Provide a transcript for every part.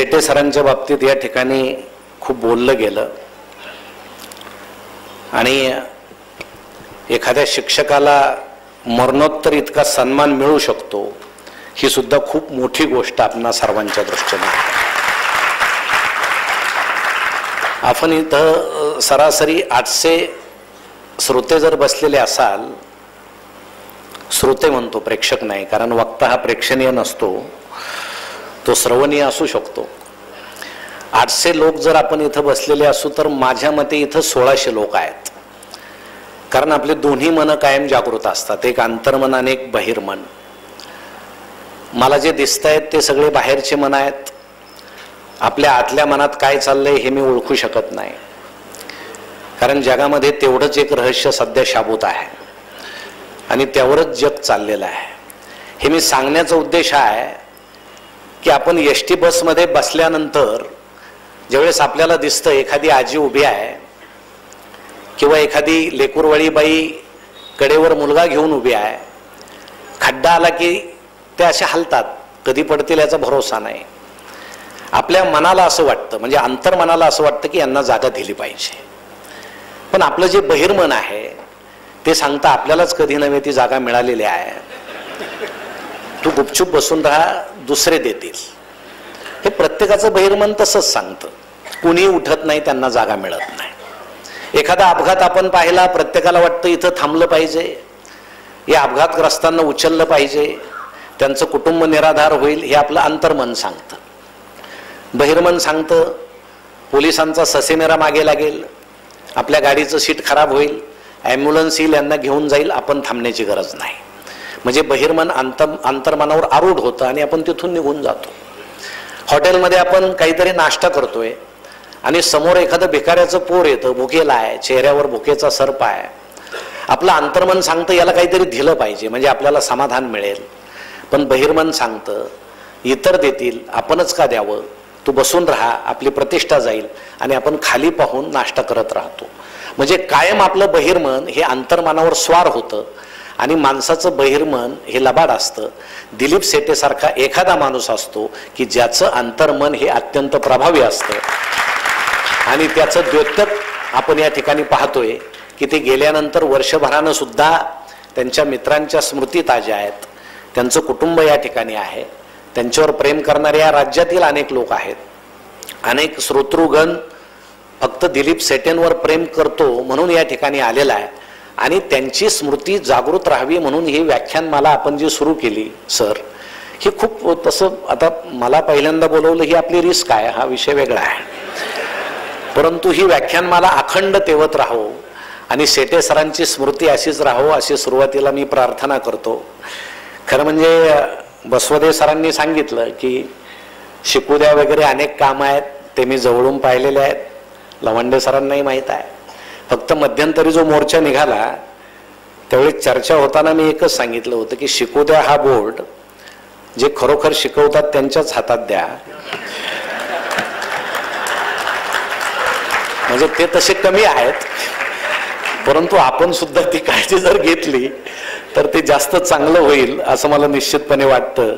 सेटे सरांच्या बाबतीत या ठिकाणी खूप बोललं गेलं आणि एखाद्या शिक्षकाला मरणोत्तर इतका सन्मान मिळू शकतो ही सुद्धा खूप मोठी गोष्ट आपणा सर्वांच्या दृष्टीने आहे. आपण इथं सरासरी 800 श्रोते जर बसलेले असाल, श्रोते म्हणतो प्रेक्षक नाही, कारण वक्ता हा प्रेक्षणीय नसतो, तो श्रवणीय असू शकतो. 800 लोक जर आपण इथं बसलेले असू तर माझ्या मते इथं 1600 लोक आहेत. कारण आपले दोन्ही मन कायम जागृत असतात, एक अंतर्मन आणि एक बहिर्मन. मला जे दिसत आहेत ते सगळे बाहेरचे मन आहेत. आपल्या आतल्या मनात काय चाललंय हे मी ओळखू शकत नाही, कारण जगामध्ये तेवढंच एक रहस्य सध्या शाबूत आहे आणि त्यावरच जग चाललेलं आहे. हे मी सांगण्याचा उद्देश आहे की आपण एसटी बसमध्ये बसल्यानंतर ज्यावेळेस आपल्याला दिसतं एखादी आजी उभी आहे किंवा एखादी लेकरवाळी बाई कडेवर मुलगा घेऊन उभी आहे, खड्डा आला की ते असे हलतात, कधी पडतील याचा भरोसा नाही. आपल्या मनाला असं वाटतं, म्हणजे अंतर्मनाला असं वाटतं की यांना जागा दिली पाहिजे. पण आपलं जे बहिर्मन आहे ते सांगतं आपल्यालाच कधी नव्हे ती जागा मिळालेली आहे, तू गुपचूप बसून राहा, दुसरे देतील. हे प्रत्येकाचं बहिर्मन तसंच सांगतं. कुणी उठत नाही, त्यांना जागा मिळत नाही. एखादा अपघात आपण पाहिला, प्रत्येकाला वाटतं इथं थांबलं पाहिजे, या अपघातग्रस्तांना उचललं पाहिजे, त्यांचं कुटुंब निराधार होईल, हे आपलं अंतर्मन सांगतं. बहिर्मन सांगतं पोलिसांचा ससेमेरा मागे लागेल, आपल्या गाडीचं सीट खराब होईल, ॲम्ब्युलन्स येईल, यांना घेऊन जाईल, आपण थांबण्याची गरज नाही. म्हणजे बहिर्मन अंतर्मनावर आरूढ होतं आणि आपण तिथून निघून जातो. हॉटेलमध्ये आपण काहीतरी नाश्ता करतोय आणि समोर एखादं भिकाऱ्याचं पोर येतं, भुकेला आहे, चेहऱ्यावर भुकेचा सर्प आहे. आपलं अंतर्मन सांगतं याला काहीतरी दिलं पाहिजे म्हणजे आपल्याला समाधान मिळेल. पण बहिर्मन सांगतं इतर देतील, आपणच का द्यावं, तू बसून राहा, आपली प्रतिष्ठा जाईल, आणि आपण खाली पाहून नाश्ता करत राहतो. म्हणजे कायम आपलं बहिर्मन हे अंतर्मनावर स्वार होतं आणि माणसाचं बहिर्मन हे लबाड असतं. दिलीप सेटेसारखा एखादा माणूस असतो की ज्याचं अंतर्मन हे अत्यंत प्रभावी असतं आणि त्याचं द्योतक आपण या ठिकाणी पाहतोय की ते गेल्यानंतर वर्षभरानं सुद्धा त्यांच्या मित्रांच्या स्मृती ताज्या आहेत, त्यांचं कुटुंब या ठिकाणी आहे, त्यांच्यावर प्रेम करणारे या राज्यातील अनेक लोक आहेत. अनेक श्रोतृगण फक्त दिलीप सेटेंवर प्रेम करतो म्हणून या ठिकाणी आलेला आहे आणि त्यांची स्मृती जागृत राहावी म्हणून ही व्याख्यानमाला आपण जी सुरू केली सर, ही खूप तसं आता मला पहिल्यांदा बोलवलं ही आपली रिस्क आहे, हा विषय वेगळा आहे, परंतु ही व्याख्यानमाला अखंड तेवत राहो आणि सेटे सरांची स्मृती अशीच राहो अशी सुरुवातीला मी प्रार्थना करतो. खरं म्हणजे बसवदेव सरांनी सांगितलं की शिकू द्या वगैरे अनेक कामं आहेत, ते मी जवळून पाहिलेले आहेत, लवंडे सरांनाही माहीत आहे. फक्त मध्यंतरी जो मोर्चा निघाला त्यावेळी चर्चा होताना मी एकच सांगितलं होतं की शिकू द्या हा बोर्ड जे खरोखर शिकवतात त्यांच्याच हातात द्या. म्हणजे ते तसे कमी आहेत, परंतु आपण सुद्धा ती काळजी जर घेतली तर ते जास्त चांगलं होईल असं मला निश्चितपणे वाटतं.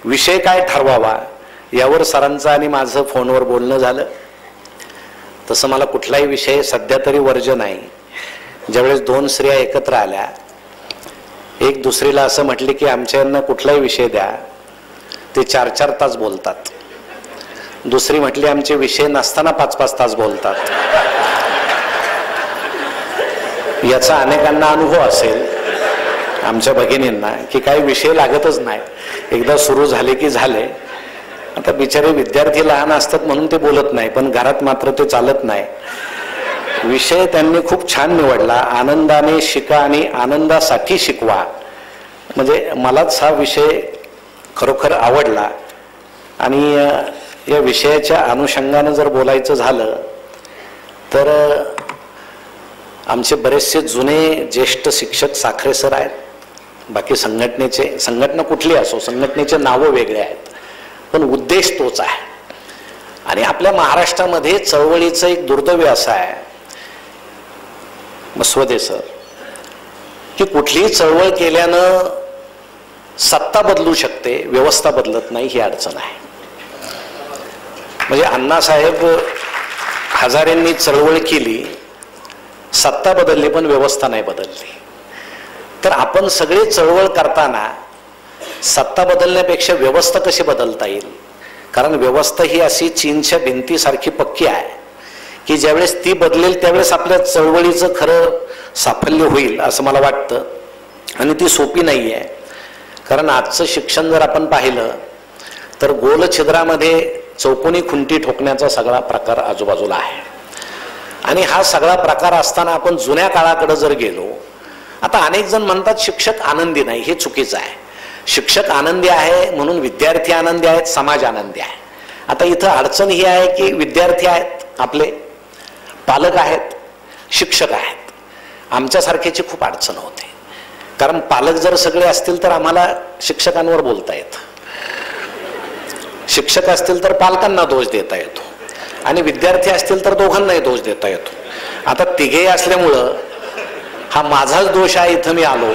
विषय काय ठरवावा यावर सरांचं आणि माझं फोनवर बोलणं झालं. तसं मला कुठलाही विषय सध्या तरी वर्ज नाही. ज्यावेळेस 2 स्त्रिया एकत्र आल्या, एक दुसरीला असं म्हटले की आमच्या यांना कुठलाही विषय द्या, ते 4-4 तास बोलतात. दुसरी म्हटली आमचे विषय नसताना 5-5 तास बोलतात. याचा अनेकांना अनुभव असेल आमच्या भगिनींना की काही विषय लागतच नाही, एकदा सुरू झाले की झाले. आता बिचारे विद्यार्थी लहान असतात म्हणून ते बोलत नाही, पण घरात मात्र ते चालत नाही. विषय त्यांनी खूप छान निवडला, आनंदाने शिका आणि आनंदासाठी शिकवा. म्हणजे मलाच हा विषय खरोखर आवडला आणि या विषयाच्या अनुषंगानं जर बोलायचं झालं तर आमचे बरेचसे जुने ज्येष्ठ शिक्षक साखरे सर आहेत. बाकी संघटनेचे, संघटना कुठली असो, संघटनेचे नावं वेगळे आहेत पण उद्देश तोच आहे. आणि आपल्या महाराष्ट्रामध्ये चळवळीचं एक दुर्दैव असं आहे बसवदे सर की कुठलीही चळवळ केल्यानं सत्ता बदलू शकते, व्यवस्था बदलत नाही, ही अडचण आहे. म्हणजे अण्णासाहेब हजारेंनी चळवळ केली, सत्ता बदलली पण व्यवस्था नाही बदलली. तर आपण सगळे चळवळ करताना सत्ता बदलण्यापेक्षा व्यवस्था कशी बदलता येईल, कारण व्यवस्था ही अशी चीनच्या भिंतीसारखी पक्की आहे की ज्यावेळेस ती बदलेल त्यावेळेस आपल्या चळवळीचं खरं साफल्य होईल असं मला वाटतं. आणि ती सोपी नाही आहे, कारण आजचं शिक्षण जर आपण पाहिलं तर गोल छिद्रामध्ये चौकोनी खुंटी ठोकण्याचा सगळा प्रकार आजूबाजूला आहे. आणि हा सगळा प्रकार असताना आपण जुन्या काळाकडे जर गेलो, आता अनेक जण म्हणतात शिक्षक आनंदी नाही, हे चुकीचं आहे. शिक्षक आनंदी आहे म्हणून विद्यार्थी आनंदी आहेत, समाज आनंदी आहे. आता इथं अडचण ही आहे की विद्यार्थी आहेत, आपले पालक आहेत, शिक्षक आहेत. आमच्यासारख्याची खूप अडचण होते, कारण पालक जर सगळे असतील तर आम्हाला शिक्षकांवर बोलता येतं, शिक्षक असतील तर पालकांना दोष देता येतो, आणि विद्यार्थी असतील तर दोघांनाही दोष देता येतो. आता तिघेही असल्यामुळं हा माझाच दोष आहे, इथं मी आलो.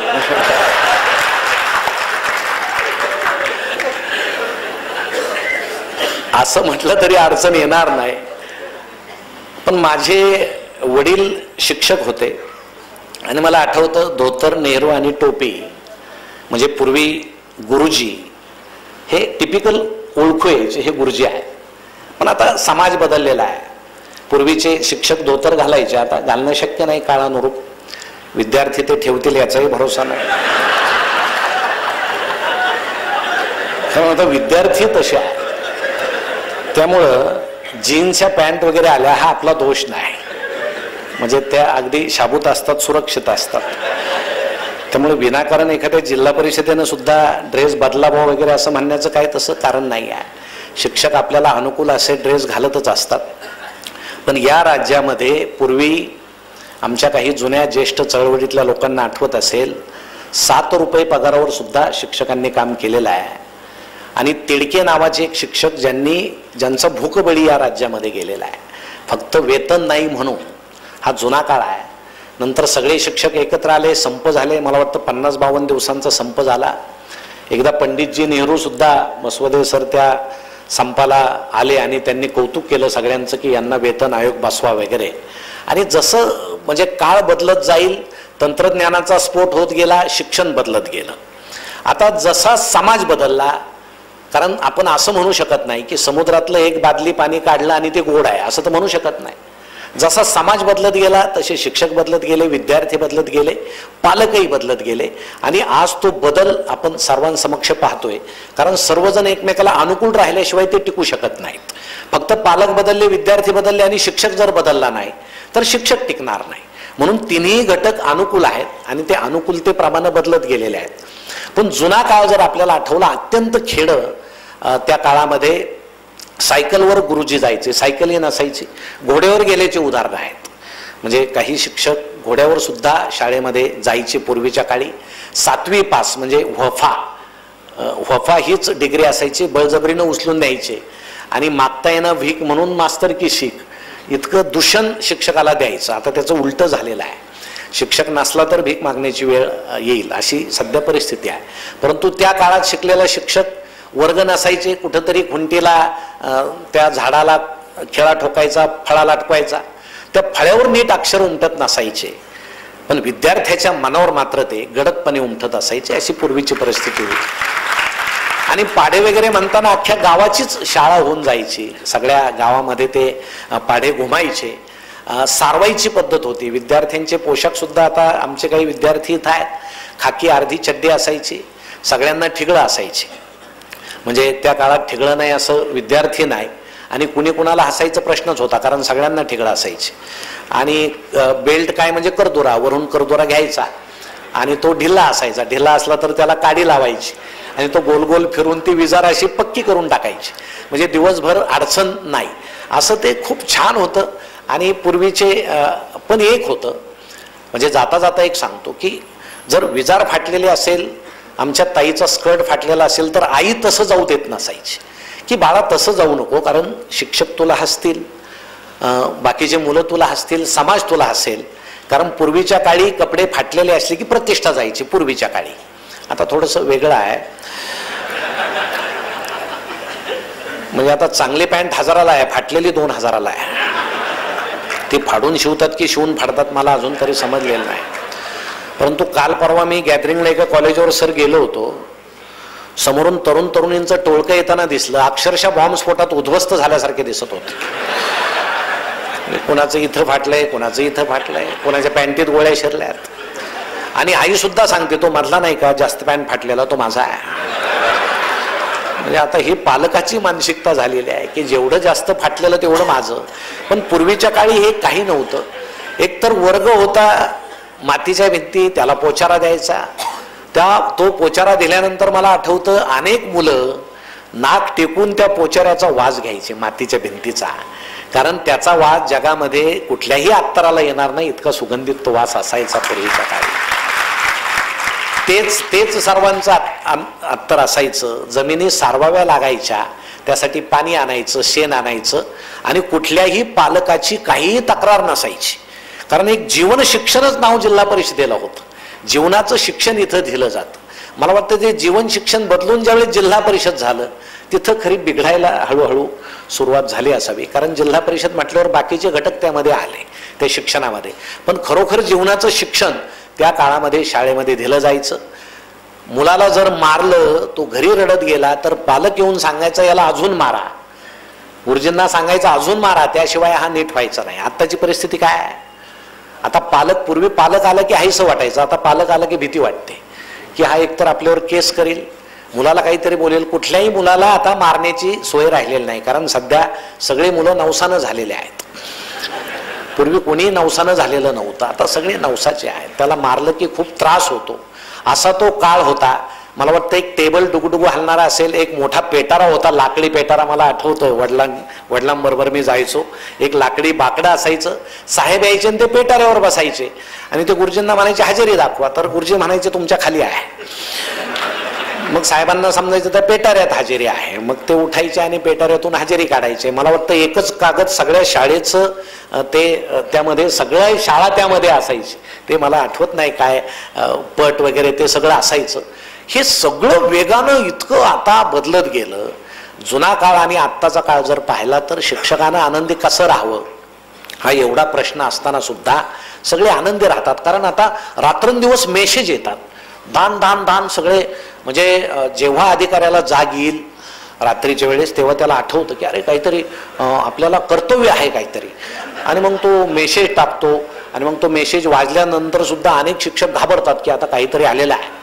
असं म्हटलं तरी अडचण येणार नाही. पण माझे वडील शिक्षक होते आणि मला आठवतं धोतर, नेहरू आणि टोपी म्हणजे पूर्वी गुरुजी हे टिपिकल ओळखू यायचे, हे गुरुजी आहे. पण आता समाज बदललेला आहे. पूर्वीचे शिक्षक धोतर घालायचे, आता घालणं शक्य नाही काळानुरूप. विद्यार्थी ते ठेवतील याचाही भरोसा नाही, कारण आता विद्यार्थी तसे आहे. त्यामुळं जीन्सच्या पॅन्ट वगैरे आल्या हा आपला दोष नाही, म्हणजे त्या अगदी शाबूत असतात, सुरक्षित असतात. त्यामुळे विनाकारण एखाद्या जिल्हा परिषदेनं सुद्धा ड्रेस बदलावा वगैरे असं म्हणण्याचं काय तसं कारण नाही आहे. शिक्षक आपल्याला अनुकूल असे ड्रेस घालतच असतात. पण या राज्यामध्ये पूर्वी आमच्या काही जुन्या ज्येष्ठ चळवळीतल्या लोकांना आठवत असेल, 7 रुपये पगारावर सुद्धा शिक्षकांनी काम केलेलं आहे. आणि तिडके नावाचे एक शिक्षक ज्यांचा भूकबळी या राज्यामध्ये गेलेला आहे, फक्त वेतन नाही म्हणून. हा जुना काळ आहे. नंतर सगळे शिक्षक एकत्र आले, संप झाले. मला वाटतं 50-52 दिवसांचा संप झाला. एकदा पंडितजी नेहरू सुद्धा मसवदे सर त्या संपाला आले आणि त्यांनी कौतुक केलं सगळ्यांचं की यांना वेतन आयोग बसवा वगैरे. आणि जसं म्हणजे काळ बदलत जाईल, तंत्रज्ञानाचा स्फोट होत गेला, शिक्षण बदलत गेलं. आता जसा समाज बदलला, कारण आपण असं म्हणू शकत नाही की समुद्रातलं एक बादली पाणी काढलं आणि ते गोड आहे असं तर म्हणू शकत नाही. जसा समाज बदलत गेला तसे शिक्षक बदलत गेले, विद्यार्थी बदलत गेले, पालकही बदलत गेले. आणि आज तो बदल आपण सर्वांसमक्ष पाहतोय, कारण सर्वजण एकमेकाला अनुकूल राहिल्याशिवाय ते टिकू शकत नाहीत. फक्त पालक बदलले, विद्यार्थी बदलले आणि शिक्षक जर बदलला नाही तर शिक्षक टिकणार नाही. म्हणून तिन्ही घटक अनुकूल आहेत आणि ते अनुकूलतेप्रमाणे बदलत गेलेले आहेत. पण जुना काळ जर आपल्याला आठवला, अत्यंत खेडं, त्या काळामध्ये सायकलवर गुरुजी जायचे, सायकलही नसायची, घोड्यावर गेल्याचे उदाहरणं आहेत. म्हणजे काही शिक्षक घोड्यावर सुद्धा शाळेमध्ये जायचे पूर्वीच्या काळी. 7वी पास म्हणजे वफा हीच डिग्री असायची, बळजबरीनं उचलून द्यायचे. आणि मागता येणं भीक म्हणून मास्तर की शिक, इतकं दूषण शिक्षकाला द्यायचं. आता त्याचं उलटं झालेलं आहे. शिक्षक नसला तर भीक मागण्याची वेळ येईल अशी सध्या परिस्थिती आहे. परंतु त्या काळात शिकलेला शिक्षक वर्ग नसायचे, कुठंतरी खुंटीला त्या झाडाला खेळा ठोकायचा, फळा लाटवायचा, त्या फळ्यावर नीट अक्षर उमटत नसायचे. पण विद्यार्थ्याच्या मनावर मात्र ते गडदपणे उमटत असायचे. अशी पूर्वीची परिस्थिती होती. आणि पाढे वगैरे म्हणताना अख्ख्या गावाचीच शाळा होऊन जायची. सगळ्या गावामध्ये ते पाढे घुमायचे. सारवायची पद्धत होती. विद्यार्थ्यांचे पोशाख सुद्धा, आता आमचे काही विद्यार्थी इथं आहेत, खाकी अर्धी चड्डी असायची, सगळ्यांना ठिगळं असायचे. म्हणजे त्या काळात ठिगळं नाही असं विद्यार्थी नाही. आणि कुणी कुणाला हसायचा प्रश्नच होता, कारण सगळ्यांना ठिगळं असायचे. आणि बेल्ट काय म्हणजे करदुरा, वरून करदुरा घ्यायचा आणि तो ढिल्ला असायचा. ढिल्ला असला तर त्याला काडी लावायची आणि तो गोल गोल फिरून ती विजार अशी पक्की करून टाकायची. म्हणजे दिवसभर अडचण नाही. असं ते खूप छान होतं. आणि पूर्वीचे पण एक होतं, म्हणजे जाता जाता एक सांगतो की जर विजार फाटलेले असेल, आमच्या ताईचा स्कर्ट फाटलेला असेल तर आई तसं जाऊ देत नसायची की बाळा तसं जाऊ नको, कारण शिक्षक तुला हसतील, बाकीचे मुलं तुला हसतील, समाज तुला हसेल. कारण पूर्वीच्या काळी कपडे फाटलेले असले की प्रतिष्ठा जायची पूर्वीच्या काळी. आता थोडंसं वेगळं आहे. म्हणजे आता चांगली पॅन्ट 1000ला आहे, फाटलेली 2000ला आहे. ती फाडून शिवतात की शिवून फाडतात मला अजून तरी समजलेलं नाही. परंतु काल परवा मी गॅदरिंगला एका कॉलेजवर सर गेलो होतो. समोरून तरुण तरुणींचं टोळकं येताना दिसलं. अक्षरशः बॉम्बस्फोटात उद्ध्वस्त झाल्यासारखे दिसत होते. कोणाचं इथं फाटलंय, कोणाचं इथं फाटलंय, कोणाच्या पॅन्टीत गोळ्या शिरल्यात. आणि आई सुद्धा सांगते तो मधला नाही का जास्त पॅन्ट फाटलेला तो माझा आहे. म्हणजे आता ही पालकाची मानसिकता झालेली आहे की जेवढं जास्त फाटलेलं तेवढं माझं. पण पूर्वीच्या काळी हे काही नव्हतं. एकतर वर्ग होता मातीच्या भिंती, त्याला पोचारा द्यायचा. तो पोचारा दिल्यानंतर मला आठवतं अनेक मुलं नाक टेकून त्या पोचाऱ्याचा वास घ्यायचे मातीच्या भिंतीचा. कारण त्याचा वास जगामध्ये कुठल्याही अत्तराला येणार नाही इतका सुगंधित तो वास असायचा पूर्वीच्या काळी. तेच सर्वांचं अत्तर असायचं. जमिनी सारवाव्या लागायच्या, त्यासाठी पाणी आणायचं, शेण आणायचं. आणि कुठल्याही पालकाची काहीही तक्रार नसायची. कारण एक जीवन शिक्षणच नाव जिल्हा परिषदेला होतं. जीवनाचं शिक्षण इथं दिलं जातं. मला वाटतं ते जीवन शिक्षण बदलून ज्यावेळेस जिल्हा परिषद झालं तिथं खरी बिघडायला हळूहळू सुरुवात झाली असावी. कारण जिल्हा परिषद म्हटल्यावर बाकीचे घटक त्यामध्ये आले त्या शिक्षणामध्ये. पण खरोखर जीवनाचं शिक्षण त्या काळामध्ये शाळेमध्ये दिलं जायचं. मुलाला जर मारलं, तो घरी रडत गेला तर पालक येऊन सांगायचं याला अजून मारा. गुरुजींना सांगायचं अजून मारा, त्याशिवाय हा नीट व्हायचा नाही. आत्ताची परिस्थिती काय आहे? आता पूर्वी पालक आला की हायसं वाटायचं. आता पालक आला की भीती वाटते की हा एकतर आपल्यावर केस करील, मुलाला काहीतरी बोलेल. कुठल्याही मुलाला आता मारण्याची सोय राहिलेली नाही. कारण सध्या सगळे मुलं नवसानं झालेले आहेत. पूर्वी कोणी नवसानं झालेलं नव्हतं, आता सगळे नवसाचे आहेत. त्याला मारलं की खूप त्रास होतो, असा तो काळ होता. मला वाटतं एक टेबल डुगुडुगू हलणारा असेल, एक मोठा पेटारा होता, लाकडी पेटारा. मला आठवतं वडिलांबरोबर मी जायचो. एक लाकडी बाकडं असायचं, साहेब यायचे आणि ते पेटाऱ्यावर बसायचे आणि ते गुरुजींना म्हणायचे हजेरी दाखवा. तर गुरुजी म्हणायचे तुमच्या खाली आहे. मग साहेबांना समजायचं त्या पेटाऱ्यात हजेरी आहे. मग ते उठायचे आणि पेटाऱ्यातून हजेरी काढायचे. मला वाटतं एकच कागद सगळ्या शाळेचं ते त्यामध्ये सगळ्या शाळा त्यामध्ये असायची. ते मला आठवत नाही काय पट वगैरे ते सगळं असायचं. हे सगळं वेगानं इतकं आता बदलत गेलं. जुना काळ आणि आत्ताचा काळ जर पाहिला तर शिक्षकांना आनंदी कसं राहावं हा एवढा प्रश्न असताना सुद्धा सगळे आनंदी राहतात. कारण आता रात्रंदिवस मेसेज येतात, दान दान दान सगळे. म्हणजे जेव्हा अधिकाऱ्याला जाग येईल रात्रीच्या वेळेस तेव्हा त्याला आठवतं की अरे काहीतरी आपल्याला कर्तव्य आहे काहीतरी. आणि मग तो मेसेज टाकतो. आणि मग तो मेसेज वाजल्यानंतर सुद्धा अनेक शिक्षक घाबरतात की आता काहीतरी आलेलं आहे.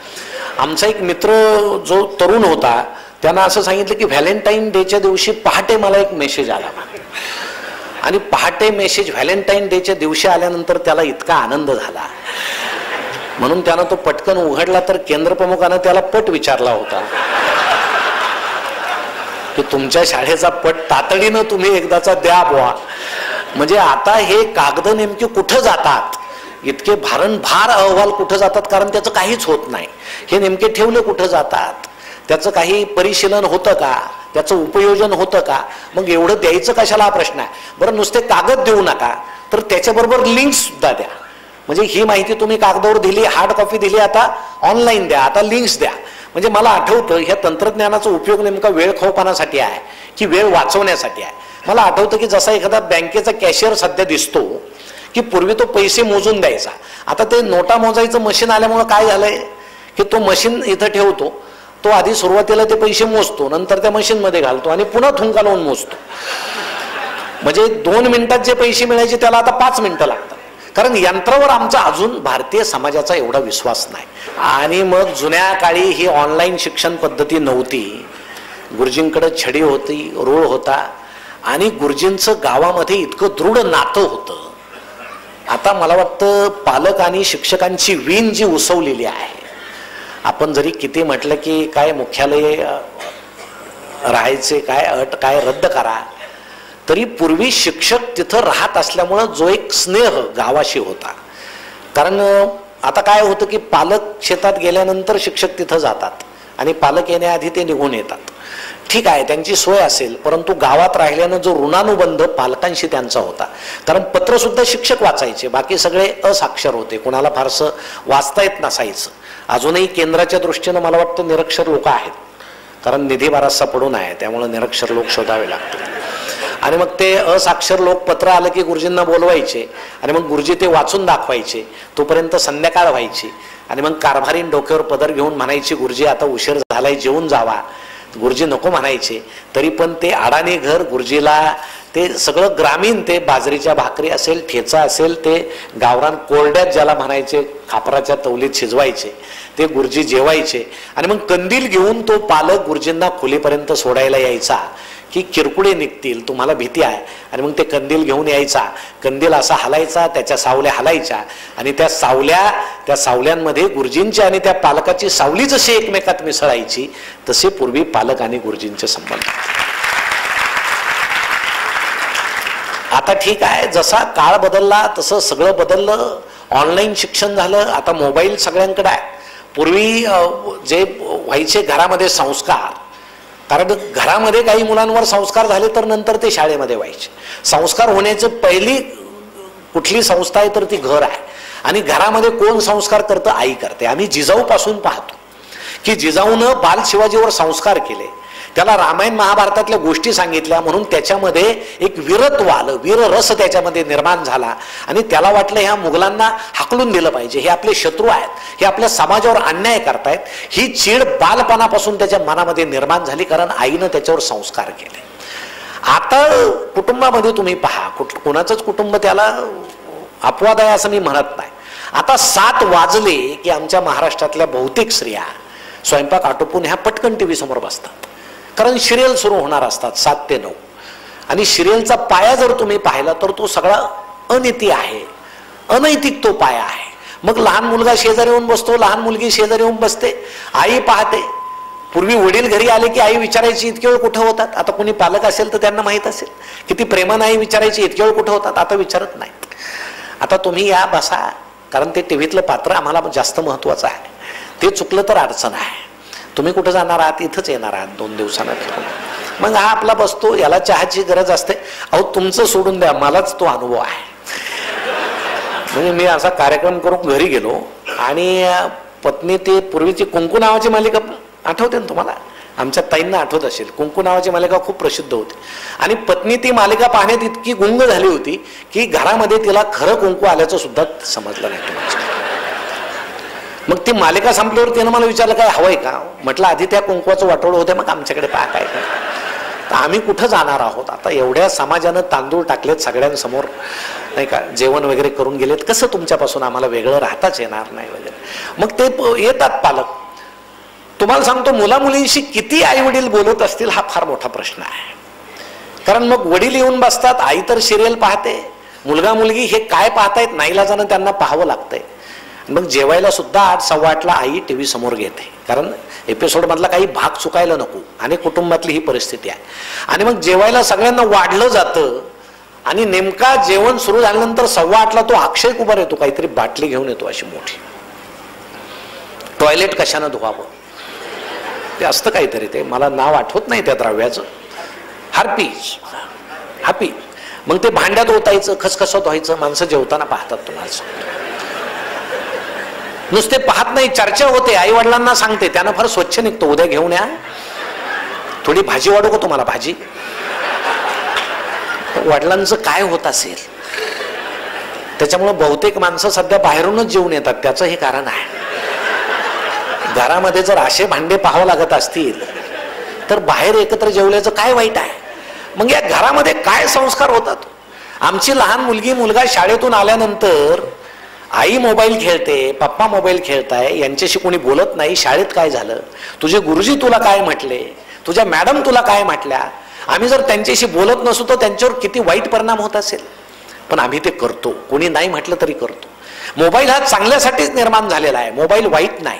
आमचा एक मित्र जो तरुण होता त्यांना असं सांगितलं की व्हॅलेंटाईन डेच्या दिवशी पहाटे मला एक मेसेज आला. आणि पहाटे मेसेज व्हॅलेंटाईन डेच्या दिवशी आल्यानंतर त्याला इतका आनंद झाला म्हणून त्यानं तो पटकन उघडला. तर केंद्र प्रमुखानं त्याला पट विचारला होता की तुमच्या शाळेचा पट तातडीनं तुम्ही एकदाचा द्या बुवा. म्हणजे आता हे कागद नेमके कुठं जातात, इतके भारंभार अहवाल कुठं जातात, कारण त्याचं काहीच होत नाही. हे नेमके ठेवले कुठं जातात, त्याचं काही परिशीलन होतं का, त्याचं उपयोजन होतं का. मग एवढं द्यायचं कशाला हा प्रश्न आहे. बरं नुसते कागद देऊ नका तर त्याच्याबरोबर लिंक्स सुद्धा द्या. म्हणजे ही माहिती तुम्ही कागदावर दिली, हार्ड कॉपी दिली, आता ऑनलाईन द्या, आता लिंक्स द्या. म्हणजे मला आठवतं ह्या तंत्रज्ञानाचा उपयोग नेमका वेळ खाऊपणासाठी आहे की वेळ वाचवण्यासाठी आहे. मला आठवतं की जसा एखादा बँकेचा कॅशियर सध्या दिसतो की पूर्वी तो पैसे मोजून द्यायचा. आता ते नोटा मोजायचं मशीन आल्यामुळं काय झालंय की तो मशीन इथं ठेवतो, तो आधी सुरुवातीला ते पैसे मोजतो, नंतर त्या मशीनमध्ये घालतो आणि पुन्हा थुंका लावून मोजतो. म्हणजे 2 मिनिटात जे पैसे मिळायचे त्याला आता 5 मिनिटं लागतात. कारण यंत्रावर आमचा अजून भारतीय समाजाचा एवढा विश्वास नाही. आणि मग जुन्या काळी ही ऑनलाईन शिक्षण पद्धती नव्हती. गुरुजींकडे छडी होती, रूळ होता आणि गुरुजींचं गावामध्ये इतकं दृढ नातं होतं. आता मला वाटतं पालक आणि शिक्षकांची वीण जी उसवलेली आहे. आपण जरी किती म्हटलं की काय मुख्यालय राहायचे काय अट काय रद्द करा, तरी पूर्वी शिक्षक तिथं राहत असल्यामुळं जो एक स्नेह गावाशी होता. कारण आता काय होतं की पालक शेतात गेल्यानंतर शिक्षक तिथं जातात आणि पालक येण्याआधी ते निघून येतात. ठीक आहे, त्यांची सोय असेल, परंतु गावात राहिल्यानं जो ऋणानुबंध पालकांशी त्यांचा होता. कारण पत्र सुद्धा शिक्षक वाचायचे, बाकी सगळे असाक्षर होते, कोणाला फारसं वाचता येत नसायचं. अजूनही केंद्राच्या दृष्टीनं मला वाटतं निरक्षर लोक आहेत, कारण निधी बराचसा पडून आहे, त्यामुळे निरक्षर लोक शोधावे लागतात. आणि मग ते असाक्षर लोक पत्र आलं की गुरुजींना बोलवायचे आणि मग गुरुजी ते वाचून दाखवायचे. तोपर्यंत संध्याकाळ व्हायची आणि मग कारभारीन डोक्यावर पदर घेऊन म्हणायची, गुरुजी आता उशीर झालाय, जेवून जावा. गुरुजी नको म्हणायचे, तरी पण ते अडाणी घर गुरुजीला ते सगळं ग्रामीण, ते बाजरीच्या भाकरी असेल, ठेचा असेल, ते गावरान कोरड्यात ज्याला म्हणायचे, खापराच्या तवलीत शिजवायचे, ते गुरुजी जेवायचे. आणि मग कंदील घेऊन तो पालक गुरुजींना खोलीपर्यंत सोडायला यायचा की किरकुडे निघतील, तुम्हाला भीती आहे. आणि मग ते कंदील घेऊन यायचा, कंदील असा हलायचा, त्याच्या सावल्या हलायच्या आणि त्या सावल्यांमध्ये गुरुजींची आणि त्या पालकाची सावली जशी एकमेकात मिसळायची, तसे पूर्वी पालक आणि गुरुजींचे संबंध. आता ठीक आहे, जसा काळ बदलला तसं सगळं बदललं. ऑनलाईन शिक्षण झालं, आता मोबाईल सगळ्यांकडे आहे. पूर्वी जे व्हायचे घरामध्ये संस्कार, कारण घरामध्ये काही मुलांवर संस्कार झाले तर नंतर ते शाळेमध्ये व्हायचे. संस्कार होण्याची पहिली कुठली संस्था आहे तर ती घर आहे. आणि घरामध्ये कोण संस्कार करतं? आई करते. आम्ही जिजाऊ पासून पाहतो की जिजाऊनं बाल शिवाजीवर संस्कार केले, त्याला रामायण महाभारतातल्या गोष्टी सांगितल्या, म्हणून त्याच्यामध्ये एक वीरत्व आलं, वीररस त्याच्यामध्ये निर्माण झाला. आणि त्याला वाटलं ह्या मुघलांना हाकलून दिलं पाहिजे, हे आपले शत्रू आहेत, हे आपल्या समाजावर अन्याय करतायत. ही चीड बालपणापासून त्याच्या मनामध्ये निर्माण झाली, कारण आईनं त्याच्यावर संस्कार केले. आता कुटुंबामध्ये तुम्ही पहा, कोणाचंच कुटुंब त्याला अपवाद आहे असं मी म्हणत नाही. आता 7 वाजले की आमच्या महाराष्ट्रातल्या बहुतेक स्त्रिया स्वयंपाक आटोपून ह्या पटकन टीव्ही समोर बसतात, कारण सिरियल सुरू होणार असतात 7 ते 9. आणि सिरियलचा पाया जर तुम्ही पाहिला तर तो सगळा अनिती आहे, अनैतिक तो पाया आहे. मग लहान मुलगा शेजारी येऊन बसतो, लहान मुलगी शेजारी येऊन बसते, आई पाहते. पूर्वी वडील घरी आले की आई विचारायची, इतके वेळ कुठं होतात? आता कोणी पालक असेल तर त्यांना माहीत असेल किती प्रेमानं आई विचारायची, इतके वेळ कुठं होतात? आता विचारत नाहीत. आता तुम्ही या बसा, कारण ते टीव्हीतलं पात्र आम्हाला जास्त महत्वाचं आहे. ते चुकलं तर अडचण आहे. तुम्ही कुठं जाणार आहात? इथंच येणार आहात 2 दिवसांना फिरून. मग हा आपला बसतो, याला चहाची गरज असते. अहो तुमचं सोडून द्या, मलाच तो अनुभव आहे. म्हणजे मी असा कार्यक्रम करून घरी गेलो आणि पत्नी, ती पूर्वीची कुंकू नावाची मालिका आठवते ना तुम्हाला? आमच्या ताईंना आठवत असेल, कुंकू नावाची मालिका खूप प्रसिद्ध होती. आणि पत्नी ती मालिका पाहण्यात इतकी गुंग झाली होती की घरामध्ये तिला खरं कुंकू आल्याचं सुद्धा समजलं नाही. मग ती मालिका संपल्यावर तिनं मला विचारलं, काय हवंय का? म्हटलं आधी त्या कुंकवाचं वाटोळं होतं, मग आमच्याकडे पहा काय काय. तर आम्ही कुठं जाणार आहोत? आता एवढ्या समाजानं तांदूळ टाकलेत सगळ्यांसमोर, नाही का, जेवण वगैरे करून गेलेत, कसं तुमच्यापासून आम्हाला वेगळं राहताच येणार नाही वगैरे. मग ते येतात पालक. तुम्हाला सांगतो, मुला मुलींशी किती आई वडील बोलत असतील हा फार मोठा प्रश्न आहे. कारण मग वडील येऊन बसतात, आई तर सिरियल पाहते, मुलगा मुलगी हे काय पाहतायत नाईलाजानं त्यांना पाहावं लागतंय. मग जेवायला सुद्धा 8:15 आई टीव्ही समोर घेते, कारण एपिसोड मधला काही भाग चुकायला नको. आणि कुटुंबातली ही परिस्थिती आहे. आणि मग जेवायला सगळ्यांना वाढलं जातं आणि नेमका जेवण सुरू झाल्यानंतर 8:15 तो अक्षय कुमार येतो, काहीतरी बाटली घेऊन येतो अशी मोठी. टॉयलेट कशानं धुवावं ते असतं काहीतरी, ते मला नाव आठवत नाही त्या द्रव्याचं, हार्पी. मग ते भांड्यात ओतायचं, खसखसत व्हायचं. माणसं जेवताना पाहतात, तुम्हाला नुसते पाहत नाही, चर्चा होते. आई वडिलांना सांगते, त्यानं फार स्वच्छ निघतो, उद्या घेऊन या. थोडी भाजी वाढू का तुम्हाला? भाजी. वडिलांचं काय होत असेल? त्याच्यामुळे बहुतेक माणसं सध्या बाहेरूनच जेवून येतात. त्याचं हे कारण आहे. घरामध्ये जर असे भांडे पाहावं लागत असतील तर बाहेर एकत्र जेवल्याचं काय वाईट आहे? मग या घरामध्ये काय संस्कार होतात? आमची लहान मुलगी मुलगा शाळेतून आल्यानंतर आई मोबाईल खेळते, पप्पा मोबाईल खेळताय, यांच्याशी कोणी बोलत नाही. शाळेत काय झालं? तुझे गुरुजी तुला काय म्हटले? तुझ्या मॅडम तुला काय म्हटल्या? आम्ही जर त्यांच्याशी बोलत नसू तर त्यांच्यावर किती वाईट परिणाम होत असेल. पण आम्ही ते करतो, कोणी नाही म्हटलं तरी करतो. मोबाईल हा चांगल्यासाठीच निर्माण झालेला आहे. मोबाईल वाईट नाही,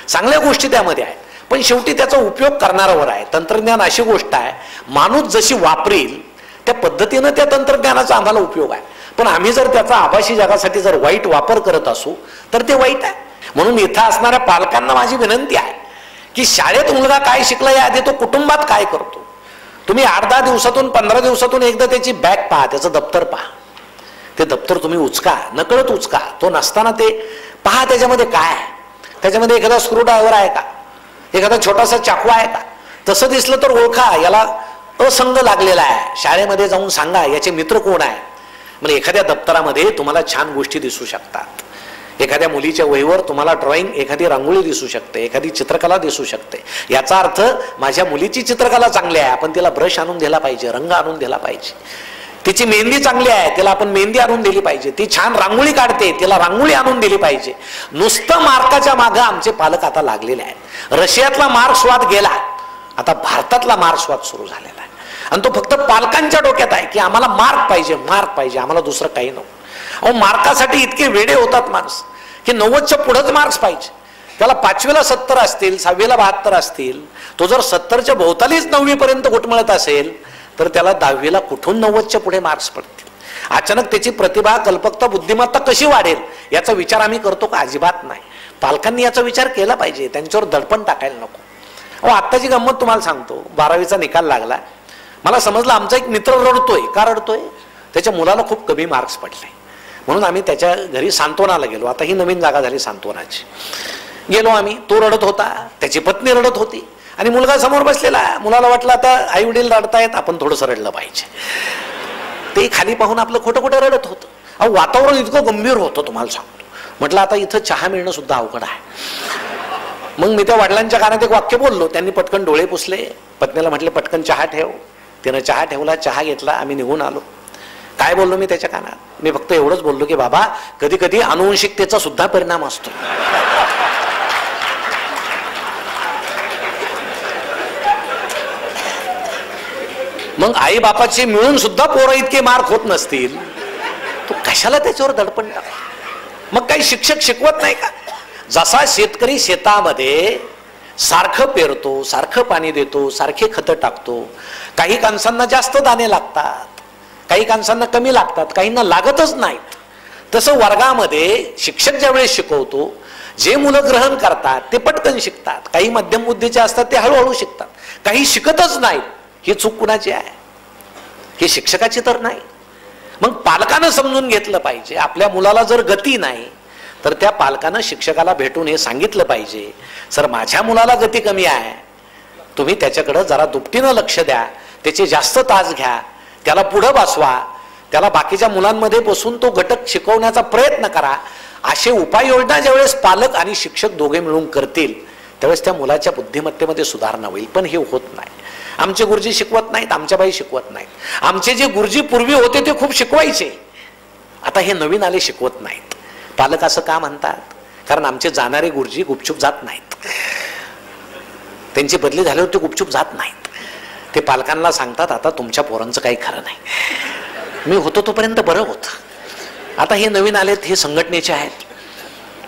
चांगल्या गोष्टी त्यामध्ये आहेत. पण शेवटी त्याचा उपयोग करणाऱ्यावर आहे. तंत्रज्ञान अशी गोष्ट आहे, माणूस जशी वापरेल त्या पद्धतीनं त्या तंत्रज्ञानाचा आम्हाला उपयोग आहे. पण आम्ही जर त्याचा आभासी जगासाठी जर वाईट वापर करत असू तर ते वाईट आहे. म्हणून इथं असणाऱ्या पालकांना माझी विनंती आहे की शाळेत मुलगा काय शिकला याआधी तो कुटुंबात काय करतो. तुम्ही 8-10 दिवसातून 15 दिवसातून एकदा त्याची बॅग पहा, त्याचं दप्तर पहा. ते दप्तर तुम्ही उचका, नकळत उचका. तो नसताना ते पहा त्याच्यामध्ये काय आहे. त्याच्यामध्ये एखादा स्क्रूड्रायव्हर आहे का? एखादा छोटासा चाकू आहे का? तसं दिसलं तर ओळखा, याला असंग लागलेला आहे, शाळेमध्ये जाऊन सांगा याचे मित्र कोण आहे. म्हणजे एखाद्या दप्तरामध्ये तुम्हाला छान गोष्टी दिसू शकतात, एखाद्या मुलीच्या वहीवर तुम्हाला ड्रॉइंग, एखादी रांगोळी दिसू शकते, एखादी चित्रकला दिसू शकते. याचा अर्थ माझ्या मुलीची चित्रकला चांगली आहे, आपण तिला ब्रश आणून दिला पाहिजे, रंग आणून दिला पाहिजे. तिची मेहंदी चांगली आहे, तिला आपण मेहंदी आणून दिली पाहिजे. ती छान रांगोळी काढते, तिला रांगोळी आणून दिली पाहिजे. नुसतं मार्काच्या मागं आमचे पालक आता लागलेले आहेत. रशियातला मार्क्सवाद गेला, आता भारतातला मार्क्सवाद सुरू झालेला आहे. आणि तो फक्त पालकांच्या डोक्यात आहे की आम्हाला मार्क पाहिजे, मार्क पाहिजे, आम्हाला दुसरं काही नको. अहो, मार्कासाठी इतके वेडे होतात माणसं की 90च्या पुढेच मार्क्स पाहिजे. त्याला 5वीला 70 असतील, 6वीला 72 असतील, तो जर 70च्या भोवतालीच 9वी पर्यंत घुटमळत असेल तर त्याला 10वीला कुठून 90च्या पुढे मार्क्स पडतील. अचानक त्याची प्रतिभा, कल्पकता, बुद्धिमत्ता कशी वाढेल याचा विचार आम्ही करतो का? अजिबात नाही. पालकांनी याचा विचार केला पाहिजे, त्यांच्यावर दडपण टाकायला नको. अहो, आत्ताची गंमत तुम्हाला सांगतो. 12वीचा निकाल लागला, मला समजलं आमचा एक मित्र रडतोय. का रडतोय? त्याच्या मुलाला खूप कमी मार्क्स पडले. म्हणून आम्ही त्याच्या घरी सांत्वनाला गेलो. आता ही नवीन जागा झाली सांत्वनाची. गेलो आम्ही, तो रडत होता, त्याची पत्नी रडत होती आणि मुलगा समोर बसलेला. मुलाला वाटलं आता आई वडील रडतायत, आपण थोडंसं रडलं पाहिजे. ते खाली पाहून आपलं खोटं खोटं रडत होतं. अहो, वातावरण इतकं गंभीर होतं तुम्हाला सांगतो. म्हटलं आता इथं चहा मिळणं सुद्धा अवघड आहे. मग मी त्या वडिलांच्या कानात एक वाक्य बोललो. त्यांनी पटकन डोळे पुसले, पत्नीला म्हटले पटकन चहा ठेव. तिनं चहा ठेवला, चहा घेतला, आम्ही निघून आलो. काय बोललो मी त्याच्या कानात? मी फक्त एवढंच बोललो की बाबा, कधी कधी आनुवंशिकतेचा सुद्धा परिणाम असतो. मग आई बापाचे मिळून सुद्धा पोरं इतके मार्क होत नसतील, तो कशाला त्याच्यावर दडपण टाक? मग काही शिक्षक शिकवत नाही का? जसा शेतकरी शेतामध्ये सारखं पेरतो, सारखं पाणी देतो, सारखे खतं टाकतो, काही कणसांना जास्त दाणे लागतात, काही कणसांना कमी लागतात, काहींना लागतच नाहीत. तसं वर्गामध्ये शिक्षक ज्यावेळेस शिकवतो, जे मुलं ग्रहण करतात ते पटकन शिकतात, काही मध्यम बुद्धीचे असतात ते हळूहळू शिकतात, काही शिकतच नाहीत. ही चूक कुणाची आहे? ही शिक्षकाची तर नाही. मग पालकानं समजून घेतलं पाहिजे. आपल्या मुलाला जर गती नाही तर त्या पालकानं शिक्षकाला भेटून हे सांगितलं पाहिजे, सर माझ्या मुलाला गती कमी आहे, तुम्ही त्याच्याकडं जरा दुपटीनं लक्ष द्या, त्याचे जास्त तास घ्या, त्याला पुढं बसवा, त्याला बाकीच्या मुलांमध्ये बसून तो घटक शिकवण्याचा प्रयत्न करा. असे उपाययोजना ज्यावेळेस पालक आणि शिक्षक दोघे मिळून करतील त्यावेळेस त्या मुलाच्या बुद्धिमत्तेमध्ये सुधारणा होईल. पण हे होत नाही. आमचे गुरुजी शिकवत नाहीत, आमच्या बाई शिकवत नाहीत. आमचे जे गुरुजी पूर्वी होते ते खूप शिकवायचे, आता हे नवीन आले शिकवत नाहीत. पालक असं का म्हणतात? कारण आमचे जाणारे गुरुजी गुपचूप जात नाहीत, त्यांची बदली झाल्यावर ते गुपचूप जात नाहीत. ते पालकांना सांगतात आता तुमच्या पोरांचं काही खरं नाही, मी होतो तोपर्यंत बरं होतं. आता हे नवीन आलेत, हे संघटनेचे आहेत,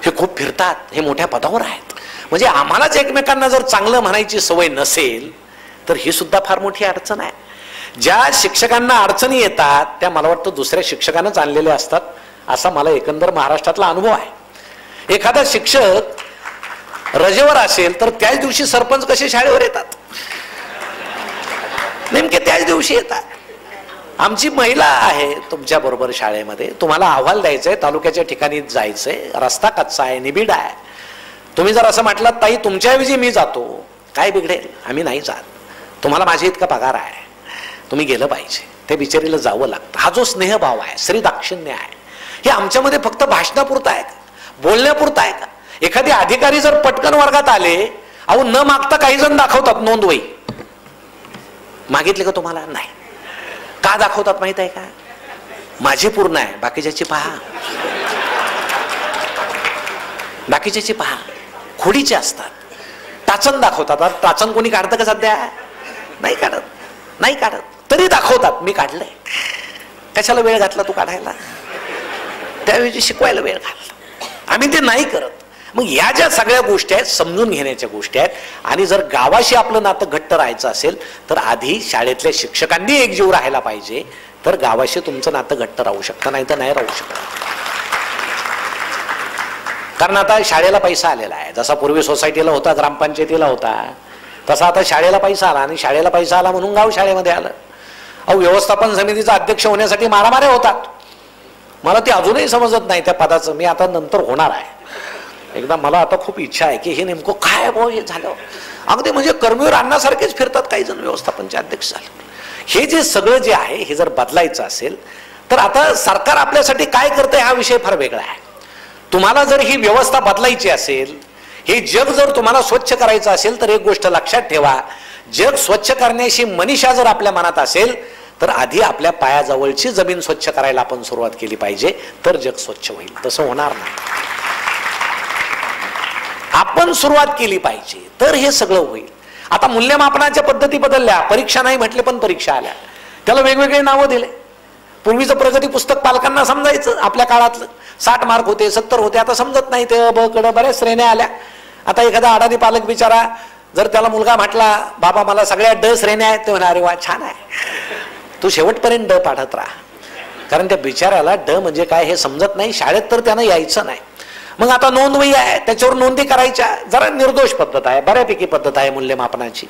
हे खूप फिरतात, हे मोठ्या पदावर आहेत. म्हणजे आम्हालाच एकमेकांना जर चांगलं म्हणायची सवय नसेल तर ही सुद्धा फार मोठी अडचण आहे. ज्या शिक्षकांना अडचणी येतात त्या मला वाटतं दुसऱ्या शिक्षकांनाच आणलेल्या असतात, असा मला एकंदर महाराष्ट्रातला अनुभव आहे. एखादा शिक्षक रजेवर असेल तर त्याच दिवशी सरपंच कसे शाळेवर येतात, नेमके त्याच दिवशी येतात. आमची महिला आहे तुमच्या बरोबर शाळेमध्ये, तुम्हाला अहवाल द्यायचा आहे, तालुक्याच्या ठिकाणी जायचंय, रस्ता कच्चा आहे, निबिड आहे. तुम्ही जर असं म्हटलं ताई तुमच्याऐवजी मी जातो, काय बिघडेल? आम्ही नाही जात, तुम्हाला माझ्या इतका पगार आहे, तुम्ही गेलं पाहिजे. ते बिचारीला जावं लागतं. हा जो स्नेहभाव आहे, श्री दाक्षिण्य आहे, हे आमच्यामध्ये फक्त भाषणापुरता आहे का, बोलण्यापुरता आहे का? एखादे अधिकारी जर पटकन वर्गात आले, अहो न मागता काही जण दाखवतात नोंदवही, मागितले का तुम्हाला? नाही. का दाखवतात माहित आहे का? माझी पूर्ण आहे, बाकीच्याची पहा, बाकीच्याची पहा. खोडीचे असतात, टाचन दाखवतात. टाचन कोणी काढतं का सध्या? नाही काढत, नाही काढत, तरी दाखवतात मी काढलंय. कशाला वेळ घातला तू काढायला? त्याऐवजी शिकवायला वेळ घातला. आम्ही ते नाही करत. मग या ज्या सगळ्या गोष्टी आहेत समजून घेण्याच्या गोष्टी आहेत. आणि जर गावाशी आपलं नातं घट्ट राहायचं असेल तर आधी शाळेतल्या शिक्षकांनी एकजीव राहायला पाहिजे, तर गावाशी तुमचं नातं घट्ट राहू शकतं, नाही तर नाही राहू शकत. कारण आता शाळेला पैसा आलेला आहे. जसा पूर्वी सोसायटीला होता, ग्रामपंचायतीला होता, तसा आता शाळेला पैसा आला. आणि शाळेला पैसा आला म्हणून गाव शाळेमध्ये आलं. अहो व्यवस्थापन समितीचा अध्यक्ष होण्यासाठी मारामाऱ्या होतात. मला ते अजूनही समजत नाही त्या पदाचं. मी आता नंतर होणार आहे. एकदा मला आता खूप इच्छा आहे की हे नेमकं काय भाऊ हे झालं. अगदी म्हणजे कर्मवीर अण्णासारखेच फिरतात काही जण व्यवस्थापनचे अध्यक्ष झाले. हे जे सगळं जे आहे हे जर बदलायचं असेल तर आता सरकार आपल्यासाठी काय करतंय हा विषय फार वेगळा आहे. तुम्हाला जर ही व्यवस्था बदलायची असेल, हे जग जर तुम्हाला स्वच्छ करायचं असेल तर एक गोष्ट लक्षात ठेवा, जग स्वच्छ करण्याची मनीषा जर आपल्या मनात असेल तर आधी आपल्या पायाजवळची जमीन स्वच्छ करायला आपण सुरुवात केली पाहिजे, तर जग स्वच्छ होईल. तसं होणार नाही. आपण सुरुवात केली पाहिजे तर हे सगळं होईल. आता मूल्यमापनाच्या पद्धती बदलल्या, परीक्षा नाही म्हटले पण परीक्षा आल्या, त्याला वेगवेगळे नावं दिले. पूर्वीचं प्रगती पुस्तक पालकांना समजायचं, आपल्या काळातलं 60 मार्क होते, 70 होते, आता समजत नाही. ते ब कडे बऱ्याच श्रेण्या आल्या. आता एखादा अडाणी पालक बिचारा जर त्याला मुलगा म्हटला बाबा मला सगळ्या ड श्रेण्या आहेत, ते म्हणा अरे वा छान आहे, तू शेवटपर्यंत ड पाठत राहा. कारण त्या बिचाऱ्याला ड म्हणजे काय हे समजत नाही, शाळेत तर त्यानं यायचं नाही. मग आता नोंदवही आहे, त्याच्यावर नोंदी करायच्या, जरा निर्दोष पद्धत आहे, बऱ्यापैकी पद्धत आहे मूल्यमापनाची.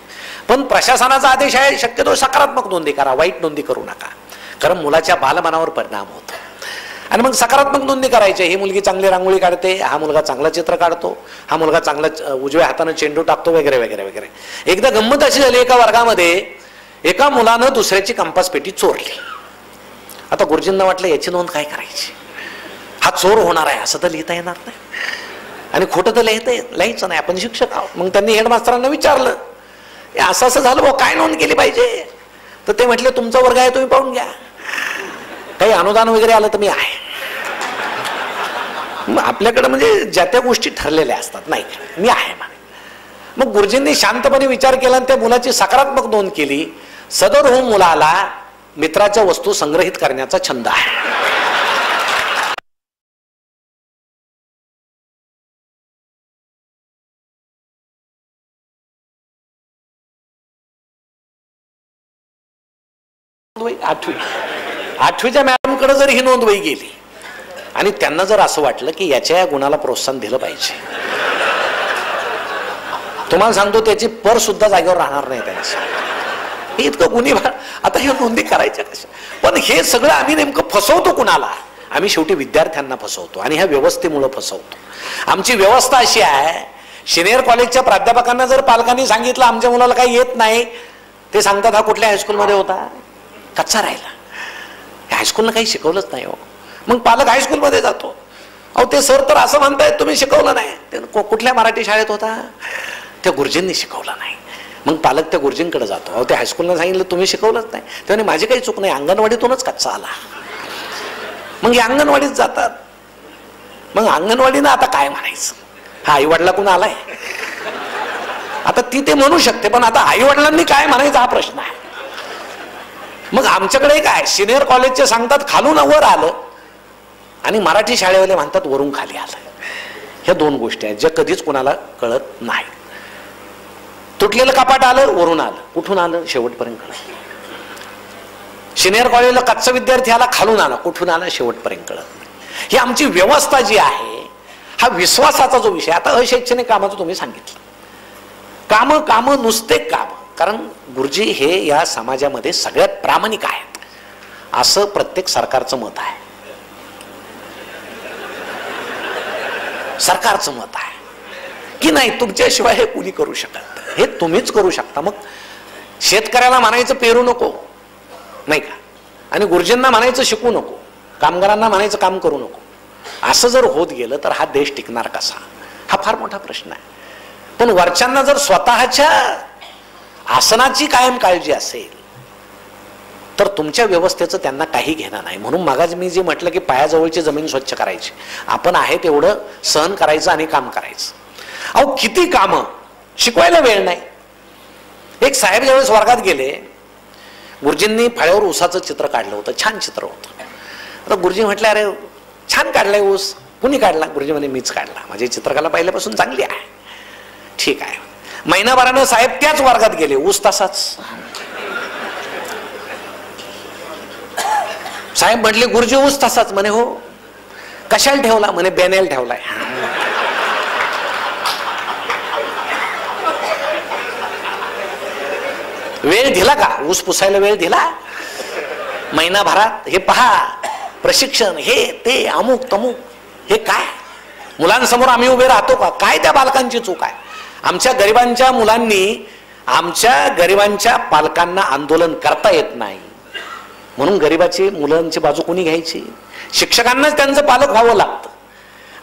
पण प्रशासनाचा आदेश आहे शक्यतो सकारात्मक नोंदी करा, वाईट नोंदी करू नका, कारण मुलाच्या बालमनावर परिणाम होतो. आणि मग सकारात्मक नोंदी करायची. ही मुलगी चांगली रांगोळी काढते, हा मुलगा चांगलं चित्र काढतो, हा मुलगा चांगला उजव्या हाताने चेंडू टाकतो, वगैरे वगैरे वगैरे. एकदा गंमत अशी झाली, एका वर्गामध्ये एका मुलानं दुसऱ्याची कंपास पेटी चोरली. आता गुरुजींना वाटलं याची नोंद काय करायची, हा चोर होणार आहे असं तर लिहिता येणार नाही आणि खोटं तर लिहायचं नाही, आपण शिक्षक आहोत. मग त्यांनी हेडमास्तरांना विचारलं असं असं झालं भाऊ, काय नोंद केली पाहिजे. तर ते म्हटले तुमचा वर्ग आहे, तुम्ही पाहून घ्या, काही अनुदान वगैरे आलं तर मी आहे. मग आपल्याकडे म्हणजे ज्या त्या गोष्टी ठरलेल्या असतात, नाही मी आहे म्हणे. मग गुरुजींनी शांतपणे विचार केला आणि त्या मुलाची सकारात्मक नोंद केली. सदर मुलाला मित्राच्या वस्तू संग्रहित करण्याचा छंद आहे. आठवीच्या मॅडमकडे जर ही नोंदवही गेली आणि त्यांना जर असं वाटलं की याच्या या गुणाला प्रोत्साहन दिलं पाहिजे, तुम्हाला सांगतो त्याची पर सुद्धा जागेवर राहणार नाही त्यांचं. इतकं गुन्हे. आता हे नोंदी करायच्या कशा. पण हे सगळं आम्ही नेमकं फसवतो कुणाला, आम्ही शेवटी विद्यार्थ्यांना फसवतो आणि ह्या व्यवस्थेमुळे फसवतो. आमची व्यवस्था अशी आहे, सिनियर कॉलेजच्या प्राध्यापकांना जर पालकांनी सांगितलं आमच्या मुलाला काही येत नाही, ते सांगतात हा कुठल्या हायस्कूलमध्ये होता, कच्चा राहिला, हायस्कूलला काही शिकवलंच नाही हो. मग पालक हायस्कूलमध्ये जातो, अहो ते सर तर असं म्हणतायत तुम्ही शिकवलं नाही. ते कुठल्या मराठी शाळेत होता, त्या गुरुजींनी शिकवलं नाही. मग पालक त्या गुरुजींकडे जातो, अहो त्या हायस्कूलला सांगितलं तुम्ही शिकवलंच नाही. त्याने माझी काही चूक नाही, अंगणवाडीतूनच कच्चा आला. मग हे अंगणवाडीत जातात. मग अंगणवाडीनं आता काय म्हणायचं, हा आई वडिलाकडून आलाय. आता ती ते म्हणू शकते, पण आता आई वडिलांनी काय म्हणायचं हा प्रश्न आहे. मग आमच्याकडे काय सिनियर कॉलेजचे सांगतात खालून वर आलं आणि मराठी शाळेवाले म्हणतात वरून खाली आलं. ह्या दोन गोष्टी आहेत ज्या कधीच कोणाला कळत नाही. तुटलेलं कपाट आलं वरून आलं, कुठून आलं शेवटपर्यंत कळत. सिनियर कॉलेजला कच्चा विद्यार्थी आला खालून आला, कुठून आला शेवटपर्यंत कळत नाही. ही आमची व्यवस्था जी आहे, हा विश्वासाचा जो विषय. आता अशैक्षणिक कामाचं तुम्ही सांगितलं, काम नुसते काम, कारण गुरुजी हे या समाजामध्ये सगळ्यात प्रामाणिक आहेत असं प्रत्येक सरकारचं मत आहे. सरकारचं मत आहे की नाही तुमच्याशिवाय हे कुणी करू शकत, हे तुम्हीच करू शकता. मग शेतकऱ्याला म्हणायचं पेरू नको नाही का, आणि गुरुजींना म्हणायचं शिकू नको, कामगारांना म्हणायचं काम करू नको. असं जर होत गेलं तर हा देश टिकणार कसा, हा फार मोठा प्रश्न आहे. पण वरच्यांना जर स्वतःच्या आसनाची कायम काळजी असेल तर तुमच्या व्यवस्थेचं त्यांना काही घेणं नाही. म्हणून मागाच मी जे म्हटलं की पायाजवळची जमीन स्वच्छ करायची, आपण आहे तेवढं सहन करायचं आणि काम करायचं. अहो किती कामं, शिकवायला वेळ नाही. एक साहेब ज्यावेळेस वर्गात गेले, गुरुजींनी फळ्यावर ऊसाचं चित्र काढलं होतं, छान चित्र होतं. आता गुरुजी म्हटलं अरे छान काढलाय ऊस, कुणी काढला. गुरुजी म्हणे मीच काढला, माझी चित्रकला पहिल्यापासून चांगली आहे. ठीक आहे. महिनाभरानं साहेब त्याच वर्गात गेले, ऊस तसाच. साहेब म्हटले गुरुजी ऊस तसाच. म्हणे हो, कशाला ठेवला. म्हणे बेनेल ठेवलाय. वेळ दिला का, ऊस पुसायला वेळ दिला महिनाभरात. हे पहा प्रशिक्षण, हे ते अमुक तमुक, हे काय मुलांसमोर आम्ही उभे राहतो का, काय त्या बालकांची चूक आहे. आमच्या गरिबांच्या मुलांनी आमच्या गरिबांच्या पालकांना आंदोलन करता येत नाही, म्हणून गरिबाची मुलांची बाजू कोणी घ्यायची? शिक्षकांनाच त्यांचं पालक व्हावं लागतं.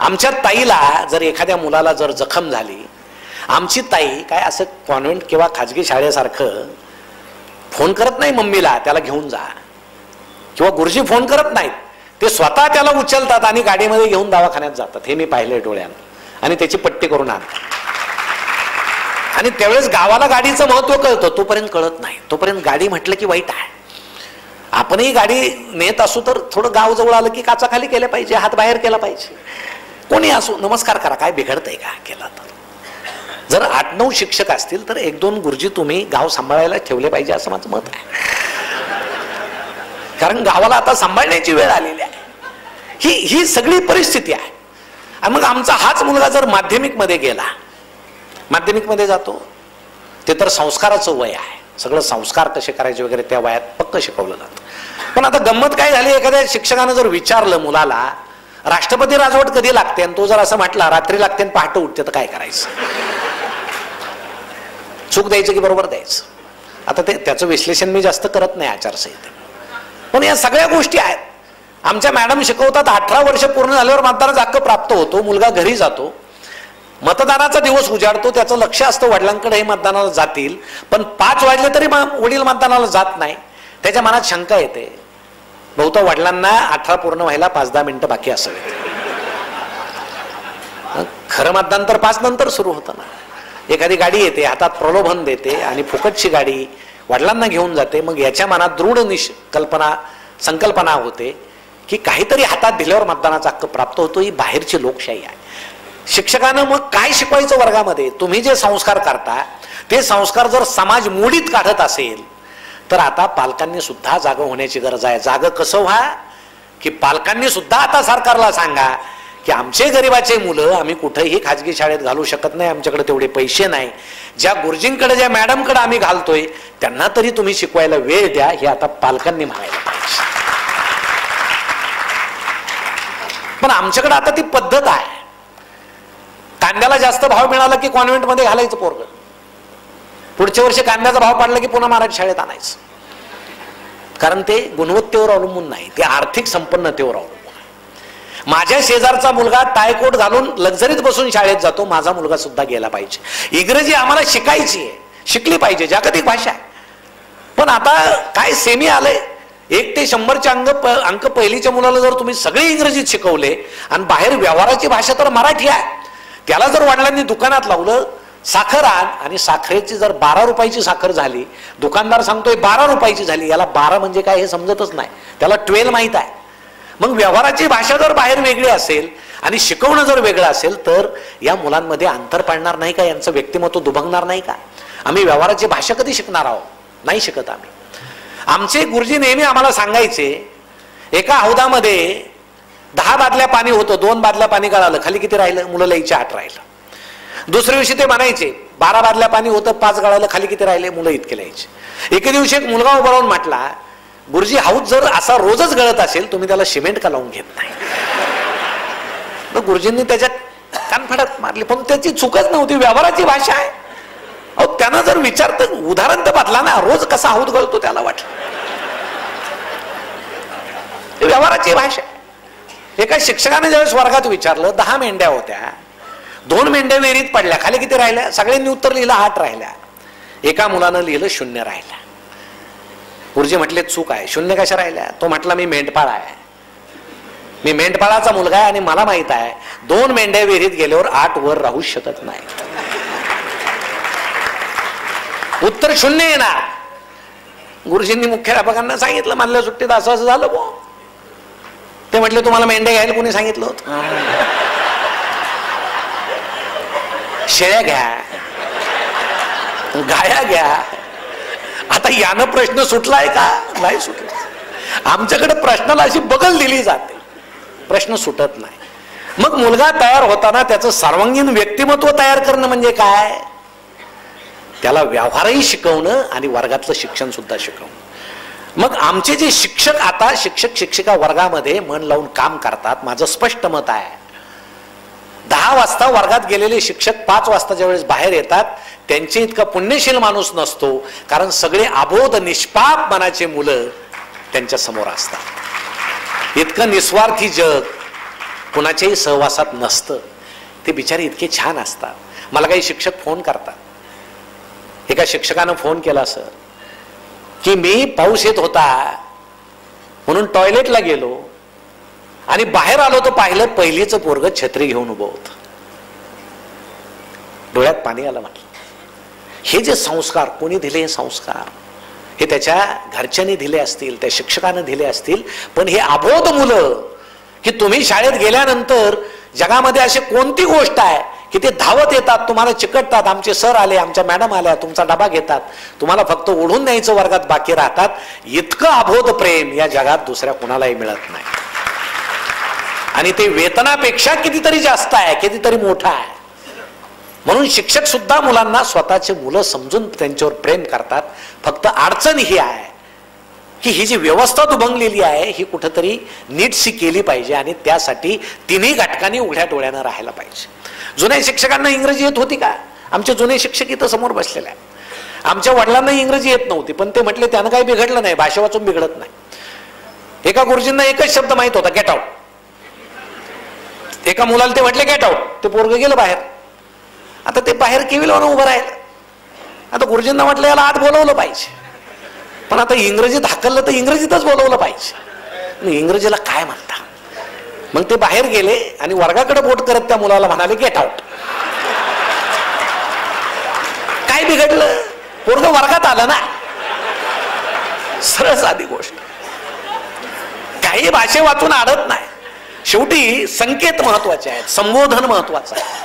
आमच्या ताईला जर एखाद्या मुलाला जर जखम झाली, आमची ताई काय असं कॉन्व्हेंट किंवा खाजगी शाळेसारखं फोन करत नाही मम्मीला त्याला घेऊन जा, किंवा गुरुजी फोन करत नाहीत, ते स्वतः त्याला उचलतात आणि गाडीमध्ये घेऊन दवाखान्यात जातात. हे मी पाहिलंय डोळ्यानं, आणि त्याची पट्टी करून आणतात. आणि त्यावेळेस गावाला गाडीचं महत्व कळतं, तोपर्यंत कळत नाही. तोपर्यंत गाडी म्हटलं की वाईट आहे. आपणही गाडी नेत असू तर थोडं गाव जवळ आलं की काचाखाली केलं पाहिजे, हात बाहेर केला पाहिजे. कोणी असो नमस्कार करा, काय बिघडतंय का केला तर. जर 8-9 शिक्षक असतील तर 1-2 गुरुजी तुम्ही गाव सांभाळायला ठेवले पाहिजे असं माझं मत आहे. कारण गावाला आता सांभाळण्याची वेळ आलेली आहे. ही सगळी परिस्थिती आहे. आणि मग आमचा हाच मुलगा जर माध्यमिक मध्ये गेला, माध्यमिक मध्ये जातो, ते तर संस्काराचं वय आहे, सगळं संस्कार कसे करायचे वगैरे त्या वयात पक्क शिकवलं जातं. पण आता गंमत काय झाली, एखाद्या शिक्षकानं जर विचारलं मुलाला राष्ट्रपती राजवट कधी लागते, आणि तो जर असं म्हटला रात्री लागते आणि पहाटे उठते, तर काय करायचं? चूक द्यायचं की बरोबर द्यायचं? आता त्याचं विश्लेषण मी जास्त करत नाही आचारसंहितेत, पण या सगळ्या गोष्टी आहेत. आमच्या मॅडम शिकवतात 18 वर्ष पूर्ण झाल्यावर मतदानाचा हक्क प्राप्त होतो, मुलगा घरी जातो, मतदानाचा दिवस उजाडतो, त्याचं लक्ष असतं वडिलांकडे हे मतदानाला जातील, पण 5 वाजले तरी वडील मतदानाला जात नाही. त्याच्या मनात शंका येते, बहुता वडिलांना 18 पूर्ण व्हायला 5-10 मिनिटं बाकी असावेत. खरं मतदान तर 5 नंतर सुरू होतं ना. एखादी गाडी येते, हातात प्रलोभन देते आणि फुकटची गाडी वडिलांना घेऊन जाते. मग याच्या मनात दृढ संकल्पना होते की काहीतरी हातात दिल्यावर मतदानाचा हक्क प्राप्त होतो. ही बाहेरची लोकशाही आहे. शिक्षकानं मग काय शिकवायचं वर्गामध्ये? तुम्ही जे संस्कार करता ते संस्कार जर समाज मोडीत काढत असेल तर आता पालकांनी सुद्धा जागं होण्याची गरज आहे. जागं कसं व्हा की पालकांनी सुद्धा आता सरकारला सांगा की आमचे गरिबाचे मुलं आम्ही कुठेही खाजगी शाळेत घालू शकत नाही, आमच्याकडे तेवढे पैसे नाही. ज्या गुरुजींकडे ज्या मॅडमकडे आम्ही घालतोय त्यांना तरी तुम्ही शिकवायला वेळ द्या, हे आता पालकांनी म्हणायला पाहिजे. पण आमच्याकडे आता ती पद्धत आहे, कांद्याला जास्त भाव मिळाला की कॉन्व्हेंट मध्ये घालायचं पोरग, पुढच्या वर्षी कांद्याचा भाव पडला की पुन्हा मराठी शाळेत आणायचं. कारण ते गुणवत्तेवर अवलंबून नाही, ते आर्थिक संपन्नतेवर अवलंबून. माझ्या शेजारचा मुलगा टायकोट घालून लक्झरीत बसून शाळेत जातो, माझा मुलगा सुद्धा गेला पाहिजे. इंग्रजी आम्हाला शिकायची आहे, शिकली पाहिजे, जागतिक भाषा आहे. पण आता काय सेमी आलंय, 1 ते 100चे अंक पहिलीच्या मुलाला जर तुम्ही सगळे इंग्रजीत शिकवले आणि बाहेर व्यवहाराची भाषा तर मराठी आहे, त्याला जर वडिलांनी दुकानात लावलं साखर आण, आणि साखरेची जर 12 रुपयाची साखर झाली, दुकानदार सांगतोय 12 रुपयाची झाली, याला 12 म्हणजे काय हे समजतच नाही, त्याला 12 माहित आहे. मग व्यवहाराची भाषा जर बाहेर वेगळी असेल आणि शिकवणं जर वेगळं असेल तर या मुलांमध्ये अंतर पडणार नाही का? यांचं व्यक्तिमत्व दुभंगणार नाही का? आम्ही व्यवहाराची भाषा कधी शिकणार आहोत? नाही शिकत आम्ही. आमचे गुरुजी नेहमी आम्हाला सांगायचे, एका हौदामध्ये 10 बादल्या पाणी होतं, 2 बादल्या पाणी गळालं, खाली किती राहिलं? मुलं लईच्या 8 राहिलं. दुसऱ्या दिवशी ते म्हणायचे 12 बादल्या पाणी होतं, 5 गळालं, खाली किती राहिले? मुलं इतके लिहायचे. एके दिवशी एक मुलगा उभा राहून म्हटला, गुरुजी हौद जर असा रोजच गळत असेल तुम्ही त्याला सिमेंट का लावून घेत नाही? मग गुरुजींनी त्याच्या कानफडत मारली, पण त्याची चूकच नव्हती, व्यवहाराची भाषा आहे. अहो त्यानं जर विचारतं उदाहरण तर बदला ना, रोज कसा हौद गळतो त्याला वाटलं, व्यवहाराची भाषा. एका शिक्षकाने ज्यावेळेस वर्गात विचारलं, 10 मेंढ्या होत्या, 2 मेंढ्या विहिरीत पडल्या, खाली किती राहिल्या? सगळ्यांनी उत्तर लिहिलं 8 राहिल्या. एका मुलानं लिहिलं 0 राहिल्या. गुरुजी म्हटले चूक आहे, 0 कशा राहिल्या? तो म्हटला मी मेंढपाळ आहे, मी मेंढपाळाचा मुलगा आहे आणि मला माहित आहे 2 मेंढ्या विहिरीत गेल्यावर 8 वर राहू शकत नाही. उत्तर 0 येणार. गुरुजींनी मुख्याध्यापकांना सांगितलं, मानल्या सुट्टीत असं असं झालं बो. ते म्हटले तुम्हाला मेंढ्या घ्यायला कोणी सांगितलं होतं? शेळ्या घ्या, गाया घ्या. आता यानं प्रश्न सुटलाय का? नाही सुटला. आमच्याकडे प्रश्नाला अशी बगल दिली जाते, प्रश्न सुटत नाही. मग मुलगा तयार होताना त्याचं सर्वांगीण व्यक्तिमत्व तयार करणं म्हणजे काय? त्याला व्यवहारही शिकवणं आणि वर्गातलं शिक्षण सुद्धा शिकवणं. मग आमचे जे शिक्षक आता शिक्षक शिक्षिका वर्गामध्ये मन लावून काम करतात, माझं स्पष्ट मत आहे 10 10 वाजता वर्गात गेलेले शिक्षक 5 वाजता ज्यावेळेस बाहेर येतात त्यांचे इतका पुण्यशील माणूस नसतो, कारण सगळे अबोध निष्पाप मनाचे मुलं त्यांच्या समोर असतात. इतकं निस्वार्थी जग कुणाच्याही सहवासात नसतं. ते बिचारे इतके छान असतात. मला काही शिक्षक फोन करतात. एका शिक्षकानं फोन केला सर की मी पाऊस येत होता म्हणून टॉयलेटला गेलो आणि बाहेर आलो तर पाहिलं पहिलीचं पोरग छत्री घेऊन उभं होतं. डोळ्यात पाणी आलं. म्हटलं हे जे संस्कार कोणी दिले, हे संस्कार हे त्याच्या घरच्यांनी दिले असतील, त्या शिक्षकानं दिले असतील, पण हे अबोध मुलं की तुम्ही शाळेत गेल्यानंतर जगामध्ये अशी कोणती गोष्ट आहे की ते धावत येतात, तुम्हाला चिकटतात, आमचे सर आले, आमच्या मॅडम आल्या, तुमचा डबा घेतात, तुम्हाला फक्त ओढून न्यायचं वर्गात बाकी राहतात. इतकं अबोध प्रेम या जगात दुसऱ्या कुणालाही मिळत नाही. आणि ते वेतनापेक्षा कितीतरी जास्त आहे, कितीतरी मोठा आहे. म्हणून शिक्षक सुद्धा मुलांना स्वतःचे मुलं समजून त्यांच्यावर प्रेम करतात. फक्त अडचण ही आहे की ही जी व्यवस्था दुभंगलेली आहे ही कुठंतरी नीटशी केली पाहिजे आणि त्यासाठी तिन्ही घटकांनी उघड्या डोळ्यानं राहायला पाहिजे. जुन्या शिक्षकांना इंग्रजी येत होती का? आमचे जुने शिक्षक इथं समोर बसलेले आहेत. आमच्या वडिलांना इंग्रजी येत नव्हती, पण ते म्हटले त्यानं काही बिघडलं नाही, भाषा वाचून बिघडत नाही. एका गुरुजींना एकच शब्द माहित होता, गेट आउट. एका मुलाला ते म्हटले गेट आउट, ते पोरगं गेलं बाहेर. आता ते बाहेर केवी लावून उभं राहिलं. आता गुरुजींना म्हटलं याला आत बोलवलं पाहिजे, पण आता इंग्रजीत हाकललं तर इंग्रजीतच बोलवलं पाहिजे. इंग्रजीला काय म्हणता? मग ते बाहेर गेले आणि वर्गाकडे बोट करत त्या मुलाला म्हणाले गेट आउट. काय बिघडलं? पोरगं वर्गात आलं ना. सरळ साधी गोष्ट. काही भाषे वाचून अडत नाही. शेवटी संकेत महत्वाचे आहेत, संबोधन महत्वाचं आहे.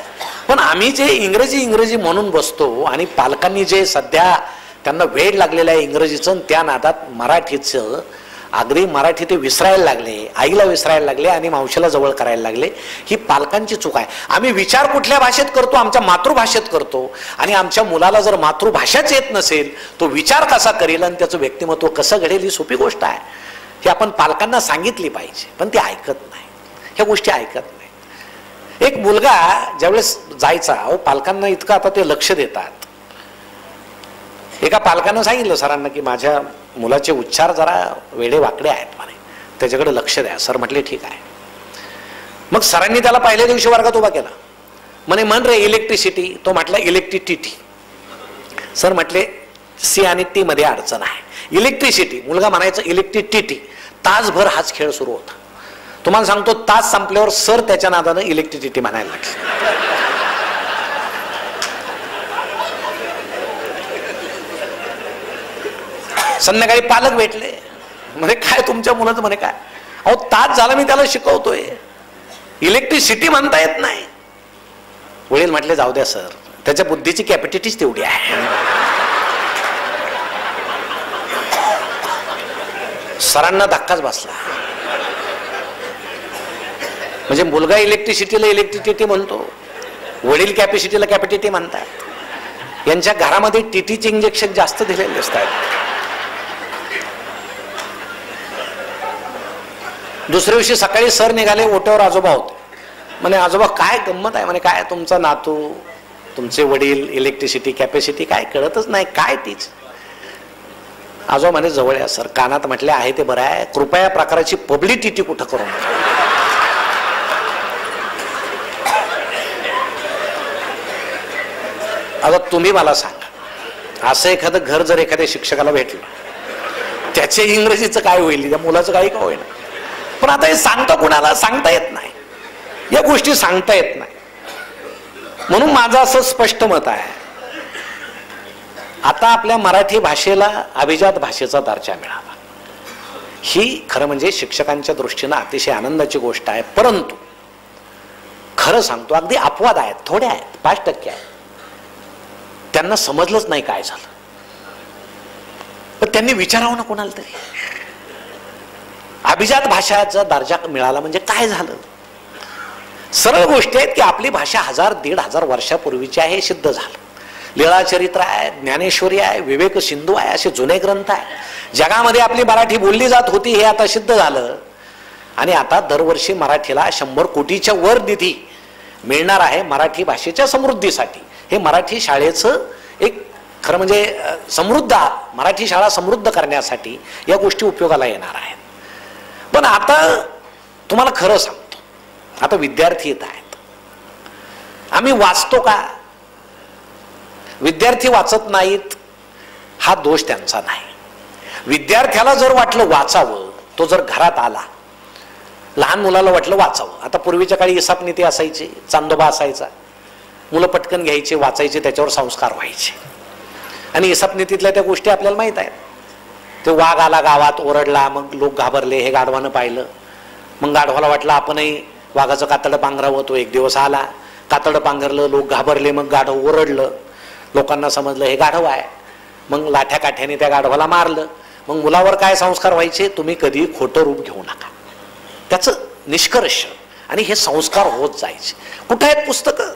पण आम्ही जे इंग्रजी म्हणून बसतो आणि पालकांनी जे सध्या त्यांना वेळ लागलेलं आहे इंग्रजीचं, त्या नादात मराठीचं अगदी मराठी ते विसरायला लागले, आईला विसरायला लागले आणि मावशीला जवळ करायला लागले. ही पालकांची चूक आहे. आम्ही विचार कुठल्या भाषेत करतो? आमच्या मातृभाषेत करतो. आणि आमच्या मुलाला जर मातृभाषाच येत नसेल तो विचार कसा करेल आणि त्याचं व्यक्तिमत्व कसं घडेल ही सोपी गोष्ट आहे. ही आपण पालकांना सांगितली पाहिजे, पण ते ऐकत नाही. ह्या गोष्टी ऐकत नाही. एक मुलगा ज्यावेळेस जायचा, पालकांना इतकं आता ते लक्ष देतात. एका पालकानं सांगितलं सरांना की माझ्या मुलाचे उच्चार जरा वेडे वाकडे आहेत म्हणे, त्याच्याकडे लक्ष द्या. सर म्हटले ठीक आहे. मग सरांनी त्याला पहिल्या दिवशी वर्गात उभा केला. म्हणे म्हण रे इलेक्ट्रिसिटी. तो म्हटला इलेक्ट्रिसिटी. सर म्हटले सी आणि टी मध्ये अडचण आहे. इलेक्ट्रिसिटी. मुलगा म्हणायचं इलेक्ट्रिसिटी. तासभर हाच खेळ सुरू होता. तुम्हाला सांगतो तास संपल्यावर सर त्याच्या नादानं इलेक्ट्रिसिटी म्हणायला लागले. संध्याकाळी पालक भेटले. म्हणे काय तुमच्या मुलाचं? म्हणे काय? अहो तास झाला मी त्याला शिकवतोय, इलेक्ट्रिसिटी म्हणता येत नाही. वडील म्हटले जाऊ द्या सर, त्याच्या बुद्धीची कॅपॅसिटीच तेवढी आहे. सरांना धक्काच बसला. म्हणजे मुलगा इलेक्ट्रिसिटीला इलेक्ट्रिसिटी म्हणतो, वडील कॅपॅसिटीला कॅपॅसिटी म्हणतात. यांच्या घरामध्ये टीटीचे इंजेक्शन जास्त दिलेले असतात. दुसऱ्या दिवशी सकाळी सर निघाले, ओट्यावर आजोबा होते. म्हणे आजोबा काय गंमत आहे? म्हणे काय तुमचा नातू, तुमचे वडील इलेक्ट्रिसिटी कॅपॅसिटी काय कळतच नाही, काय तीच? आजोबा म्हणे जवळ या सर. कानात म्हटले आहे ते बरं आहे, कृपया प्रकाराची पब्लिसिटी कुठं करू नका. आता तुम्ही मला सांगा, असं एखादं घर जर एखाद्या शिक्षकाला भेटलं, त्याच्या इंग्रजीचं काय होईल? त्या मुलाचं काही का होईल? पण आता हे सांगता कुणाला? सांगता येत नाही. या गोष्टी सांगता येत नाही. म्हणून माझं असं स्पष्ट मत आहे, आता आपल्या मराठी भाषेला अभिजात भाषेचा दर्जा मिळावा, ही खरं म्हणजे शिक्षकांच्या दृष्टीनं अतिशय आनंदाची गोष्ट आहे. परंतु खरं सांगतो अगदी अपवाद आहेत, थोडे आहेत, 5% आहेत. त्यांना समजलंच नाही काय झालं, पण त्यांनी विचारावं ना कोणाला तरी. अभिजात भाषाचा दर्जा मिळाला म्हणजे काय झालं? सरळ गोष्टी आहेत की आपली भाषा 1000-1500 वर्षापूर्वीची आहे, हे सिद्ध झालं. लीळाचरित्र आहे, ज्ञानेश्वरी आहे, विवेक सिंधू आहे, असे जुने ग्रंथ आहे. जगामध्ये आपली मराठी बोलली जात होती हे आता सिद्ध झालं. आणि आता दरवर्षी मराठीला 100 कोटीच्या वर निधी मिळणार आहे मराठी भाषेच्या समृद्धीसाठी. हे मराठी शाळेचं एक खरं म्हणजे समृद्ध, मराठी शाळा समृद्ध करण्यासाठी या गोष्टी उपयोगाला येणार आहेत. पण आता तुम्हाला खरं सांगतो, आता विद्यार्थी येत आहेत, आम्ही वाचतो का? विद्यार्थी वाचत नाहीत हा दोष त्यांचा नाही. विद्यार्थ्याला जर वाटलं वाचावं, तो जर घरात आला, लहान मुलाला वाटलं वाचावं, आता पूर्वीच्या काळी इसाप नीती असायची, चांदोबा असायचा, मुलं पटकन घ्यायचे, वाचायचे, त्याच्यावर संस्कार व्हायचे. आणि इसाप नीतीतल्या त्या गोष्टी आपल्याला माहित आहेत. ते वाघ आला गावात, ओरडला, मग लोक घाबरले, हे गाढवानं पाहिलं, मग गाढवाला वाटलं आपणही वाघाचं कातडं पांघरावं. तो एक दिवस आला, कातडं पांघरलं, लोक घाबरले, मग गाढव ओरडलं, लोकांना समजलं हे गाढव आहे, मग लाठ्या काठ्याने त्या गाढवाला मारलं. मग मुलावर काय संस्कार व्हायचे? तुम्ही कधी खोटं रूप घेऊ नका, त्याचं निष्कर्ष. आणि हे संस्कार होत जायचे. कुठे आहेत पुस्तकं?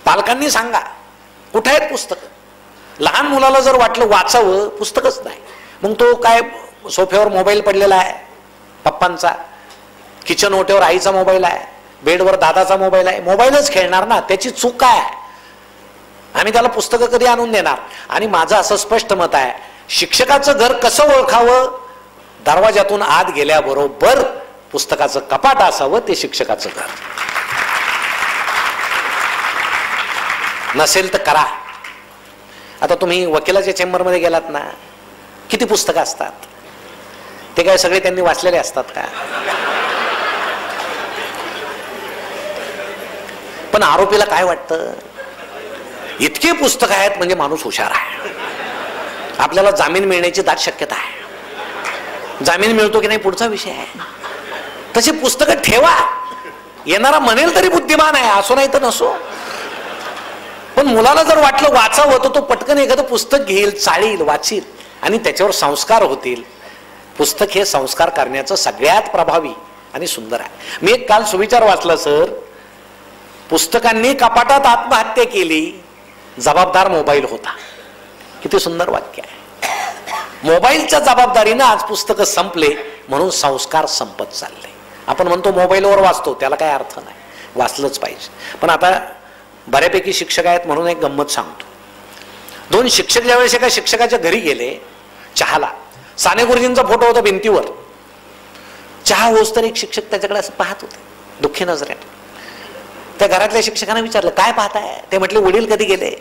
पालकांनी सांगा, कुठे आहेत पुस्तकं? लहान मुलाला जर वाटलं वाचावं, पुस्तकच नाही, मग तो काय सोफ्यावर मोबाईल पडलेला आहे पप्पांचा, किचन ओट्यावर आईचा मोबाईल आहे, बेडवर दादाचा मोबाईल आहे, मोबाईलच खेळणार ना. त्याची चूक काय आहे? आम्ही त्याला पुस्तकं कधी आणून देणार? आणि माझं असं स्पष्ट मत आहे, शिक्षकाचं घर कसं ओळखावं? दरवाजातून आत गेल्याबरोबर पुस्तकाचं कपाट असावं, ते शिक्षकाचं घर. नसेल तर करा. आता तुम्ही वकिलाच्या चेंबरमध्ये गेलात ना, किती पुस्तकं असतात? ते काय सगळे त्यांनी वाचलेले असतात का? पण आरोपीला काय वाटतं? इतके पुस्तकं आहेत म्हणजे माणूस हुशार आहे, आपल्याला जामीन मिळण्याची दाट शक्यता आहे. जामीन मिळतो की नाही पुढचा विषय आहे. तशी पुस्तकं ठेवा. येणारा म्हणेल तरी बुद्धिमान आहे, असो नाही तर नसो. पण मुलाला जर वाटलं वाचावं, तर तो पटकन एखादं पुस्तक घेईल, चाळील, वाचील, आणि त्याच्यावर संस्कार होतील. पुस्तक हे संस्कार करण्याचं सगळ्यात प्रभावी आणि सुंदर आहे. मी एक काल सुविचार वाचला सर, पुस्तकांनी कपाटात आत्महत्या केली, जबाबदार मोबाईल होता. किती सुंदर वाक्य आहे. मोबाईलच्या जबाबदारीनं आज पुस्तकं संपले, म्हणून संस्कार संपत चालले. आपण म्हणतो मोबाईलवर वाचतो, त्याला काय अर्थ नाही, वाचलंच पाहिजे. पण आता बऱ्यापैकी शिक्षक आहेत म्हणून एक गंमत सांगतो. 2 शिक्षक ज्यावेळेस एका शिक्षकाच्या घरी गेले चहाला, साने गुरुजींचा फोटो होता भिंतीवर, चहा होस तर एक शिक्षक त्याच्याकडे असं पाहत होते दुःखी नजरेने. त्या घरातल्या शिक्षकांना विचारलं, काय पाहताय? ते म्हटले, वडील कधी गेले?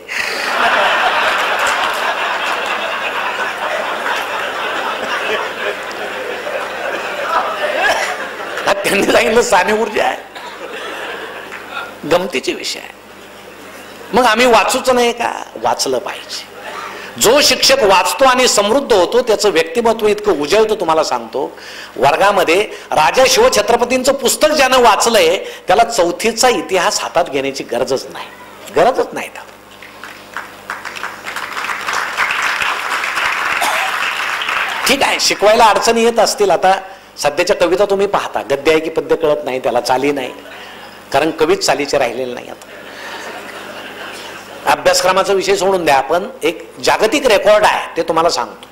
त्यांनी सांगितलं साने गुरुजी आहे. गमतीचे विषय आहे. मग आम्ही वाचूच नाही का? वाचलं पाहिजे. जो शिक्षक वाचतो आणि समृद्ध होतो, त्याचं व्यक्तिमत्व इतकं उजळतं. तुम्हाला सांगतो, वर्गामध्ये राजा शिवछत्रपतींचं पुस्तक ज्यानं वाचलंय, त्याला 4थीचा इतिहास हातात घेण्याची गरजच नाही, गरजच नाही. ठीक आहे, शिकवायला अडचणी येत असतील. आता सध्याच्या कविता तुम्ही पाहता, गद्य आहे की पद्य कळत नाही, त्याला चाली नाही, कारण कवीच चालीचे राहिलेले नाही. आता अभ्यासक्रमाचा विषय सोडून द्या, आपण एक जागतिक रेकॉर्ड आहे ते तुम्हाला सांगतो.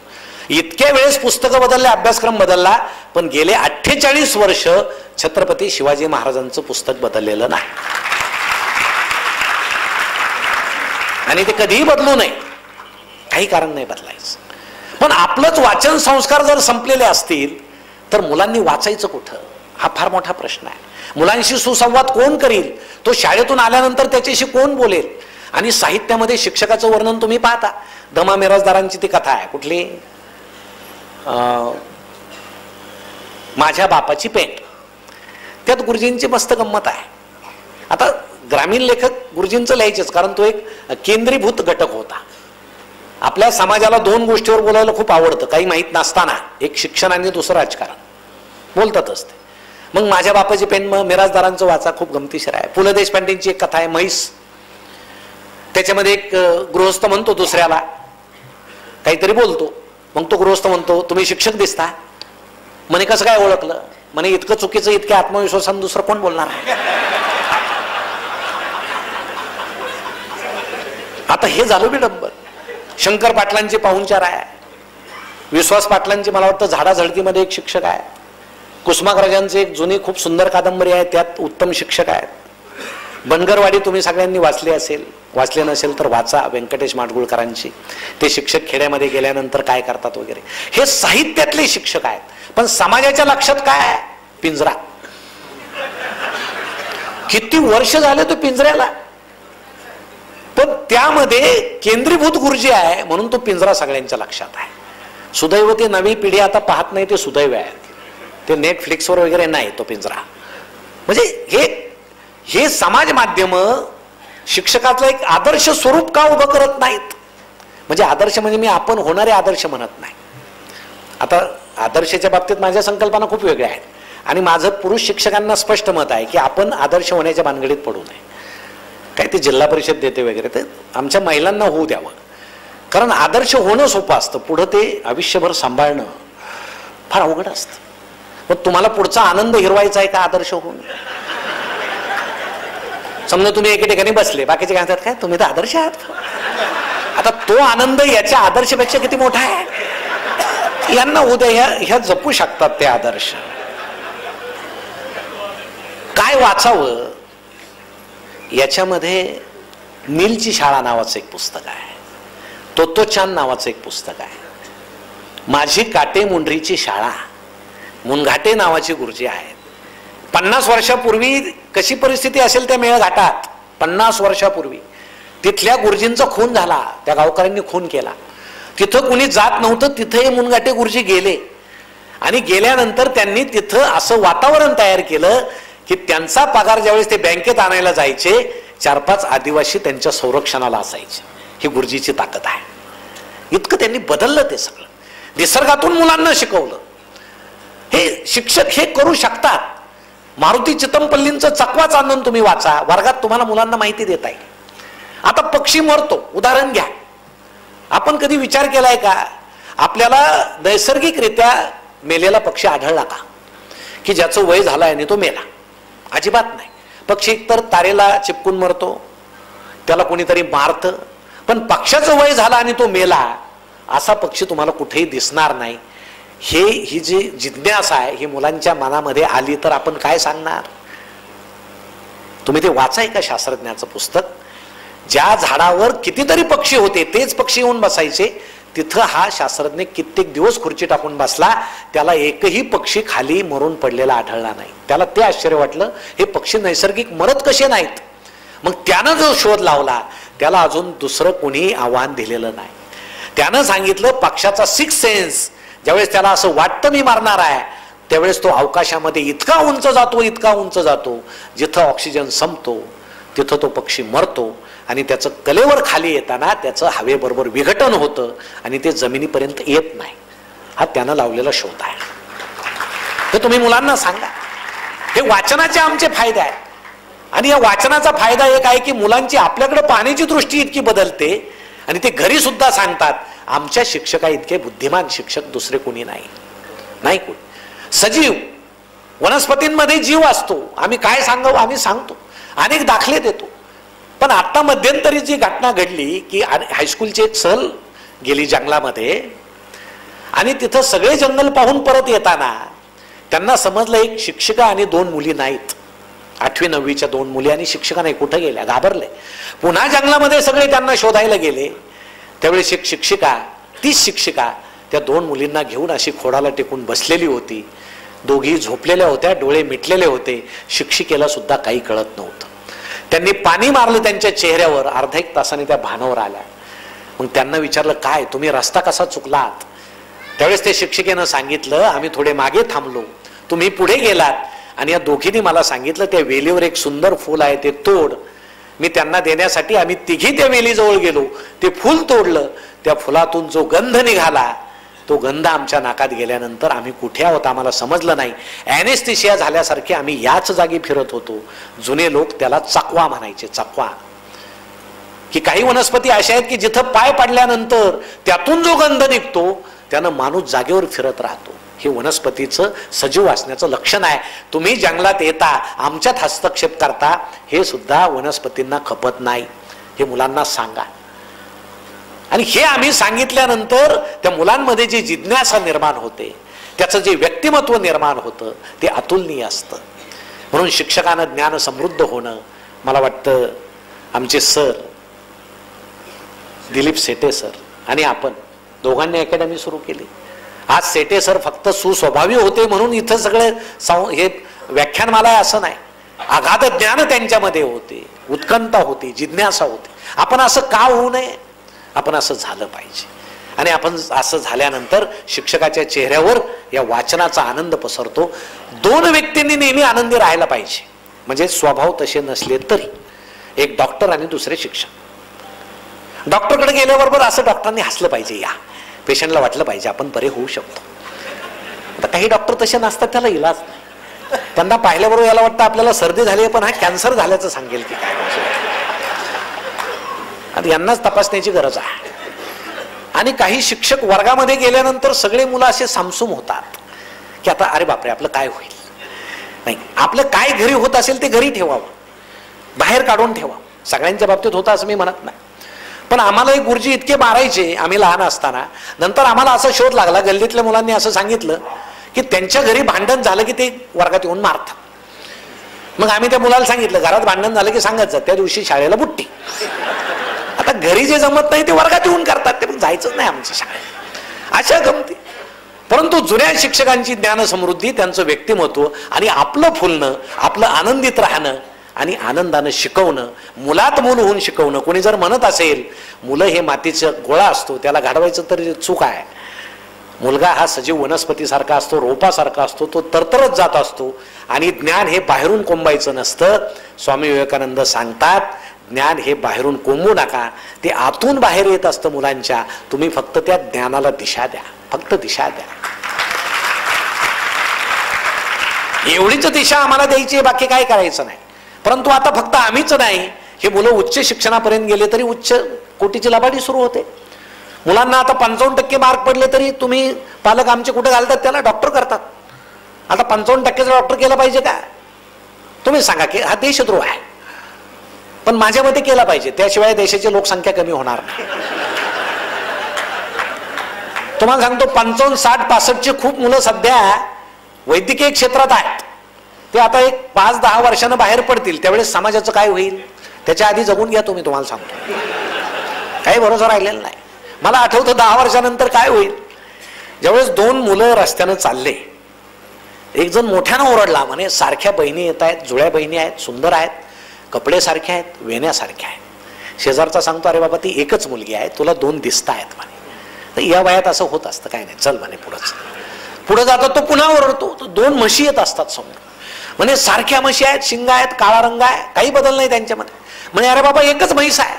इतक्या वेळेस पुस्तकं बदलले, अभ्यासक्रम बदलला, पण गेले 48 वर्ष छत्रपती शिवाजी महाराजांचं पुस्तक बदललेलं नाही. आणि ते कधीही बदलू नये, काही कारण नाही बदलायचं. पण आपलंच वाचन संस्कार जर संपलेले असतील तर मुलांनी वाचायचं कुठं? हा फार मोठा प्रश्न आहे. मुलांशी सुसंवाद कोण करील? तो शाळेतून आल्यानंतर त्याच्याशी कोण बोलेल? आणि साहित्यामध्ये शिक्षकाचं वर्णन तुम्ही पाहता. दमा मिराजदारांची ती कथा आहे, कुठली? माझ्या बापाची पेंट. त्यात गुरुजींची मस्त गंमत आहे. आता ग्रामीण लेखक गुरुजींचं लिहायचेच, कारण तो एक केंद्रीभूत घटक होता. आपल्या समाजाला 2 गोष्टीवर बोलायला खूप आवडतं, काही माहीत नसताना. एक शिक्षण आणि दुसरं राजकारण, बोलतातच ते. मग माझ्या बापाची पेंट मिराजदारांचं वाचा, खूप गमतीशीर आहे. पु ल देशपांडेंची एक कथा आहे, म्हैस. त्याच्यामध्ये एक गृहस्थ म्हणतो दुसऱ्याला, काहीतरी बोलतो. मग तो गृहस्थ म्हणतो, तुम्ही शिक्षक दिसता. म्हणे कसं काय ओळखलं? म्हणे इतकं चुकीचं, इतक्या आत्मविश्वासानं दुसरं कोण बोलणार आहे? आता हे झालं विडंबन. शंकर पाटलांचे पाहुणचार आहे, विश्वास पाटलांची मला वाटतं झाडाझडतीमध्ये एक शिक्षक आहे, कुसुमाग्रजांची एक जुनी खूप सुंदर कादंबरी आहे, त्यात उत्तम शिक्षक आहेत. बनगरवाडी तुम्ही सगळ्यांनी वाचली असेल, वाचले नसेल तर वाचा, व्यंकटेश माडगुळकरांची. ते शिक्षक खेड्यामध्ये गेल्यानंतर काय करतात वगैरे, हे साहित्यातले शिक्षक आहेत. पण समाजाच्या लक्षात काय? पिंजरा. किती वर्ष झाले तो पिंजऱ्याला, पण त्यामध्ये केंद्रीभूत गुरुजी आहे म्हणून तो पिंजरा सगळ्यांच्या लक्षात आहे. सुदैव ती नवी पिढी आता पाहत नाही, ते सुदैव आहे. ते नेटफ्लिक्सवर वगैरे नाही तो पिंजरा. म्हणजे हे समाज माध्यम शिक्षकाचं एक आदर्श स्वरूप का उभं करत नाहीत? म्हणजे आदर्श म्हणजे मी आपण होणारे आदर्श म्हणत नाही. आता आदर्शाच्या बाबतीत माझ्या संकल्पना खूप वेगळ्या आहेत आणि माझं पुरुष शिक्षकांना स्पष्ट मत आहे की आपण आदर्श होण्याच्या भानगडीत पडू नये. काय ते जिल्हा परिषद देते वगैरे, ते आमच्या महिलांना होऊ द्यावं. कारण आदर्श होणं सोपं असतं, पुढं ते आयुष्यभर सांभाळणं फार अवघड असतं. मग तुम्हाला पुढचा आनंद हिरवायचा आहे का आदर्श होऊन? समजा तुम्ही एके ठिकाणी बसले, बाकीचे काय म्हणतात, काय तुम्ही तर आदर्श आहात. आता तो आनंद याच्या आदर्शापेक्षा किती मोठा आहे? यांना उद्या ह्या जपू शकतात ते आदर्श. काय वाचावं याच्यामध्ये नीलची शाळा नावाचं एक पुस्तक आहे, तोत्तोचान नावाचं एक पुस्तक आहे, माझी काटे मुंडरीची शाळा, मुनघाटे नावाची गुरुजी आहेत. 50 वर्षापूर्वी कशी परिस्थिती असेल त्या मेळघाटात, 50 वर्षापूर्वी तिथल्या गुरुजींचा खून झाला, त्या गावकऱ्यांनी खून केला. तिथं कुणी जात नव्हतं, तिथं हे मुनघाटे गुरुजी गेले आणि गेल्यानंतर त्यांनी तिथं असं वातावरण तयार केलं की त्यांचा पगार ज्यावेळेस ते बँकेत आणायला जायचे, 4-5 आदिवासी त्यांच्या संरक्षणाला असायचे. ही गुरुजीची ताकद आहे. इतकं त्यांनी बदललं ते सगळं. निसर्गातून मुलांना शिकवलं. हे शिक्षक हे करू शकतात. मारुती चितमपल्लींचं चकवाच आनंद तुम्ही वाचा, वर्गात तुम्हाला मुलांना माहिती देता येईल. आता पक्षी मरतो, उदाहरण घ्या. आपण कधी विचार केलाय का आपल्याला नैसर्गिकरित्या मेलेला पक्षी आढळला का, की ज्याचं वय झालं आणि तो मेला? अजिबात नाही. पक्षी एकतर तारेला चिपकून मरतो, त्याला कोणीतरी मारतं, पण पक्षाचं वय झालं आणि तो मेला असा पक्षी तुम्हाला कुठेही दिसणार नाही. ही जी जिज्ञासा आहे ही मुलांच्या मनामध्ये आली तर आपण काय सांगणार? तुम्ही ते वाचाय का शास्त्रज्ञाचं पुस्तक? ज्या झाडावर कितीतरी पक्षी होते तेच पक्षी येऊन बसायचे, तिथं हा शास्त्रज्ञ कित्येक दिवस खुर्ची टाकून बसला, त्याला एकही पक्षी खाली मरून पडलेला आढळला नाही. त्याला ते आश्चर्य वाटलं, हे पक्षी नैसर्गिक मरत कसे नाहीत? मग त्यानं जो शोध लावला त्याला अजून दुसरं कोणी आव्हान दिलेलं नाही. त्यानं सांगितलं पक्षाचा 6th सेन्स, ज्यावेळेस त्याला असं वाटतं मी मारणार आहे, त्यावेळेस तो अवकाशामध्ये इतका उंच जातो, इतका उंच जातो, जिथं ऑक्सिजन संपतो तिथं तो पक्षी मरतो आणि त्याचं कलेवर खाली येताना त्याचं हवेबरोबर विघटन होतं आणि ते जमिनीपर्यंत येत नाही. हा त्यानं लावलेला शोध आहे. हे तुम्ही मुलांना सांगा. हे वाचनाचे आमचे फायदे आहेत. आणि या वाचनाचा फायदा एक आहे की मुलांची आपल्याकडे पाहण्याची दृष्टी इतकी बदलते आणि ते घरी सुद्धा सांगतात, आमच्या शिक्षका इतके बुद्धिमान शिक्षक दुसरे कोणी नाही कोणी. सजीव वनस्पतींमध्ये जीव असतो, आम्ही काय सांगावं आम्ही सांगतो, अनेक दाखले देतो. पण आता मध्यंतरी जी घटना घडली की हायस्कूलची एक सहल गेली जंगलामध्ये आणि तिथं सगळे जंगल पाहून परत येताना त्यांना समजलं एक शिक्षिका आणि 2 मुली नाहीत. 8वी 9वीच्या 2 मुली आणि शिक्षिका नाही. कुठं गेल्या? घाबरले. पुन्हा जंगलामध्ये सगळे त्यांना शोधायला गेले. त्यावेळेस एक शिक्षिका, तीच शिक्षिका त्या 2 मुलींना घेऊन अशी खोडाला टेकून बसलेली होती. दोघी झोपलेल्या होत्या, डोळे मिटलेले होते. शिक्षिकेला सुद्धा काही कळत नव्हतं. त्यांनी पाणी मारलं त्यांच्या चेहऱ्यावर. अर्धा 1 तासाने त्या भानावर आल्या. मग त्यांना विचारलं, काय तुम्ही रस्ता कसा चुकलात? त्यावेळेस त्या शिक्षिकेनं सांगितलं, आम्ही थोडे मागे थांबलो, तुम्ही पुढे गेलात आणि या दोघींनी मला सांगितलं त्या वेलीवर एक सुंदर फूल आहे ते तोड. मी त्यांना देण्यासाठी आम्ही तिघी त्या वेलीजवळ गेलो, ते फूल तोडलं. त्या फुलातून जो गंध निघाला तो गंध आमच्या नाकात गेल्यानंतर आम्ही कुठे आहोत आम्हाला समजलं नाही. ॲनेस्थेशिया झाल्यासारखे आम्ही याच जागी फिरत होतो. जुने लोक त्याला चकवा म्हणायचे. चकवा की काही वनस्पती अशा आहेत की जिथं पाय पडल्यानंतर त्यातून जो गंध निघतो त्यानं माणूस जागेवर फिरत राहतो. हे वनस्पतीचं सजीव असण्याचं लक्षण आहे. तुम्ही जंगलात येता, आमच्यात हस्तक्षेप करता, हे सुद्धा वनस्पतींना खपत नाही. हे मुलांना सांगा. आणि हे आम्ही सांगितल्यानंतर त्या मुलांमध्ये जी जिज्ञासा निर्माण होते, त्याचं जे व्यक्तिमत्व निर्माण होतं ते अतुलनीय असतं. म्हणून शिक्षकानं ज्ञान समृद्ध होणं मला वाटतं आमचे सर दिलीप सेटे सर आणि आपण दोघांनी अकॅडमी सुरू केली. आज सेटे सर फक्त सुस्वभावी होते म्हणून इथं सगळे हे व्याख्यानमाला आहे असं नाही. अगाध ज्ञान त्यांच्यामध्ये होते, उत्कंठा होती, जिज्ञासा होती. आपण असं का होऊ नये? आपण असं झालं पाहिजे. आणि आपण असं झाल्यानंतर शिक्षकाच्या चेहऱ्यावर या वाचनाचा आनंद पसरतो. दोन व्यक्तींनी नेहमी आनंदी राहायला पाहिजे, म्हणजे स्वभाव तसे नसले तरी. एक डॉक्टर आणि दुसरे शिक्षक. डॉक्टरकडे गेल्याबरोबर असं डॉक्टरांनी हसलं पाहिजे, या पेशंटला वाटलं पाहिजे आपण बरे होऊ शकतो. आता काही डॉक्टर तसे नसतात, त्याला इलाज नाही. त्यांना पाहिल्याबरोबर याला वाटतं आपल्याला सर्दी झाली पण हा कॅन्सर झाल्याचं सांगेल की काय. आणि यांनाच तपासण्याची गरज आहे. आणि काही शिक्षक वर्गामध्ये गेल्यानंतर सगळे मुलं असे सामसूम होतात की आता अरे बापरे आपलं काय होईल. नाही, आपलं काय घरी होत असेल ते घरी ठेवावं, बाहेर काढून ठेवा. सगळ्यांच्या बाबतीत होतं असं मी म्हणत नाही, पण आम्हाला एक गुरुजी इतके मारायचे आम्ही लहान असताना. नंतर आम्हाला असा शोध लागला, गल्लीतल्या मुलांनी असं सांगितलं की त्यांच्या घरी भांडण झालं की ते वर्गात येऊन मारतात. मग आम्ही त्या मुलाला सांगितलं घरात भांडण झालं की सांगायचं त्या दिवशी शाळेला बुट्टी. आता घरी जे जमत नाही ते वर्गात येऊन करतात, ते मग जायचंच नाही आमच्या शाळेत. अशा गमती. परंतु जुन्या शिक्षकांची ज्ञान समृद्धी, त्यांचं व्यक्तिमत्व आणि आपलं फुलणं, आपलं आनंदित राहणं आणि आनंदानं शिकवणं, मुलात मूल होऊन शिकवणं. कोणी जर म्हणत असेल मुलं हे मातीचा गोळा असतो त्याला घडवायचं तर चूक आहे. मुलगा हा सजीव वनस्पतीसारखा असतो, रोपासारखा असतो, तो तरतरत जात असतो. आणि ज्ञान हे बाहेरून कोंबायचं नसतं. स्वामी विवेकानंद सांगतात ज्ञान हे बाहेरून कोंबू नका, ते आतून बाहेर येत असतं मुलांच्या. तुम्ही फक्त त्या ज्ञानाला दिशा द्या, फक्त दिशा द्या. एवढीच दिशा आम्हाला द्यायची, बाकी काय करायचं नाही. परंतु आता फक्त आम्हीच नाही, हे मुलं उच्च शिक्षणापर्यंत गेले तरी उच्च कोटीची लबाडी सुरू होते. मुलांना आता 55% मार्क पडले तरी तुम्ही पालक आमचे कुठे घालतात, त्याला डॉक्टर करतात. आता 55% डॉक्टर केला पाहिजे का? तुम्ही सांगा की हा देशद्रोह आहे. पण माझ्या मते केला पाहिजे, त्याशिवाय देशाची लोकसंख्या कमी होणार नाही. तुम्हाला सांगतो 55, 60, 65ची खूप मुलं सध्या वैद्यकीय क्षेत्रात आहेत. ते आता एक 5-10 वर्षानं बाहेर पडतील, त्यावेळेस समाजाचं काय होईल त्याच्या आधी जगून घ्या तुम्ही. तुम्हाला सांगतो काही भरोसा राहिलेला नाही. मला आठवतं 10 वर्षानंतर काय होईल. ज्यावेळेस 2 मुलं रस्त्यानं चालले, एक जण मोठ्यानं ओरडला, म्हणे सारख्या बहिणी येत आहेत, जुळ्या बहिणी आहेत, सुंदर आहेत, कपडे सारखे आहेत, वेण्यासारखे आहेत. शेजारचा सांगतो अरे बाबा ती एकच मुलगी आहे, तुला 2 दिसत आहेत म्हणे. तर या वयात असं होत असतं, काय नाही चल म्हणे पुढे जातो. तो पुन्हा ओरडतो, 2 म्हशी येत असतात समोर. म्हणे सारख्या म्हशी आहेत, शिंग आहेत, काळा रंग आहे, काही बदल नाही त्यांच्यामध्ये. म्हणे अरे बाबा एकच म्हैस आहे,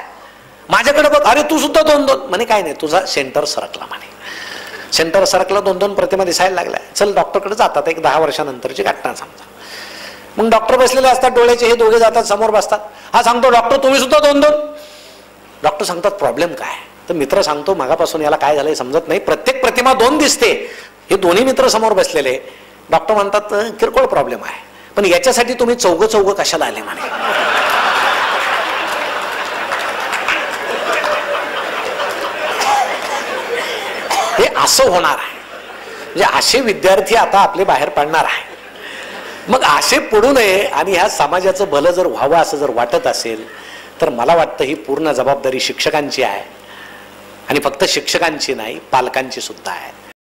माझ्याकडे बघ. अरे तू सुद्धा 2-2. म्हणे काय नाही तुझा सेंटर सरकला म्हणे. सेंटर सरकला, 2-2 प्रतिमा दिसायला लागल्या. चल डॉक्टरकडे जातात, एक 10 वर्षानंतरची घटना समजा. मग डॉक्टर बसलेले असतात डोळ्याचे, हे दोघे जातात समोर बसतात. हा सांगतो डॉक्टर तुम्ही सुद्धा 2-2. डॉक्टर सांगतात प्रॉब्लेम काय? तर मित्र सांगतो मागापासून याला काय झालंय समजत नाही, प्रत्येक प्रतिमा 2 दिसते. हे दोन्ही मित्र समोर बसलेले. डॉक्टर म्हणतात किरकोळ प्रॉब्लेम आहे, पण याच्यासाठी तुम्ही चौघ कशाला आले म्हणे. हे असं होणार आहे. म्हणजे असे विद्यार्थी आता आपले बाहेर पडणार आहे. मग असे पडू नये आणि ह्या समाजाचं भलं जर व्हावं असं जर वाटत असेल तर मला वाटतं ही पूर्ण जबाबदारी शिक्षकांची आहे. आणि फक्त शिक्षकांची नाही, पालकांची सुद्धा आहे.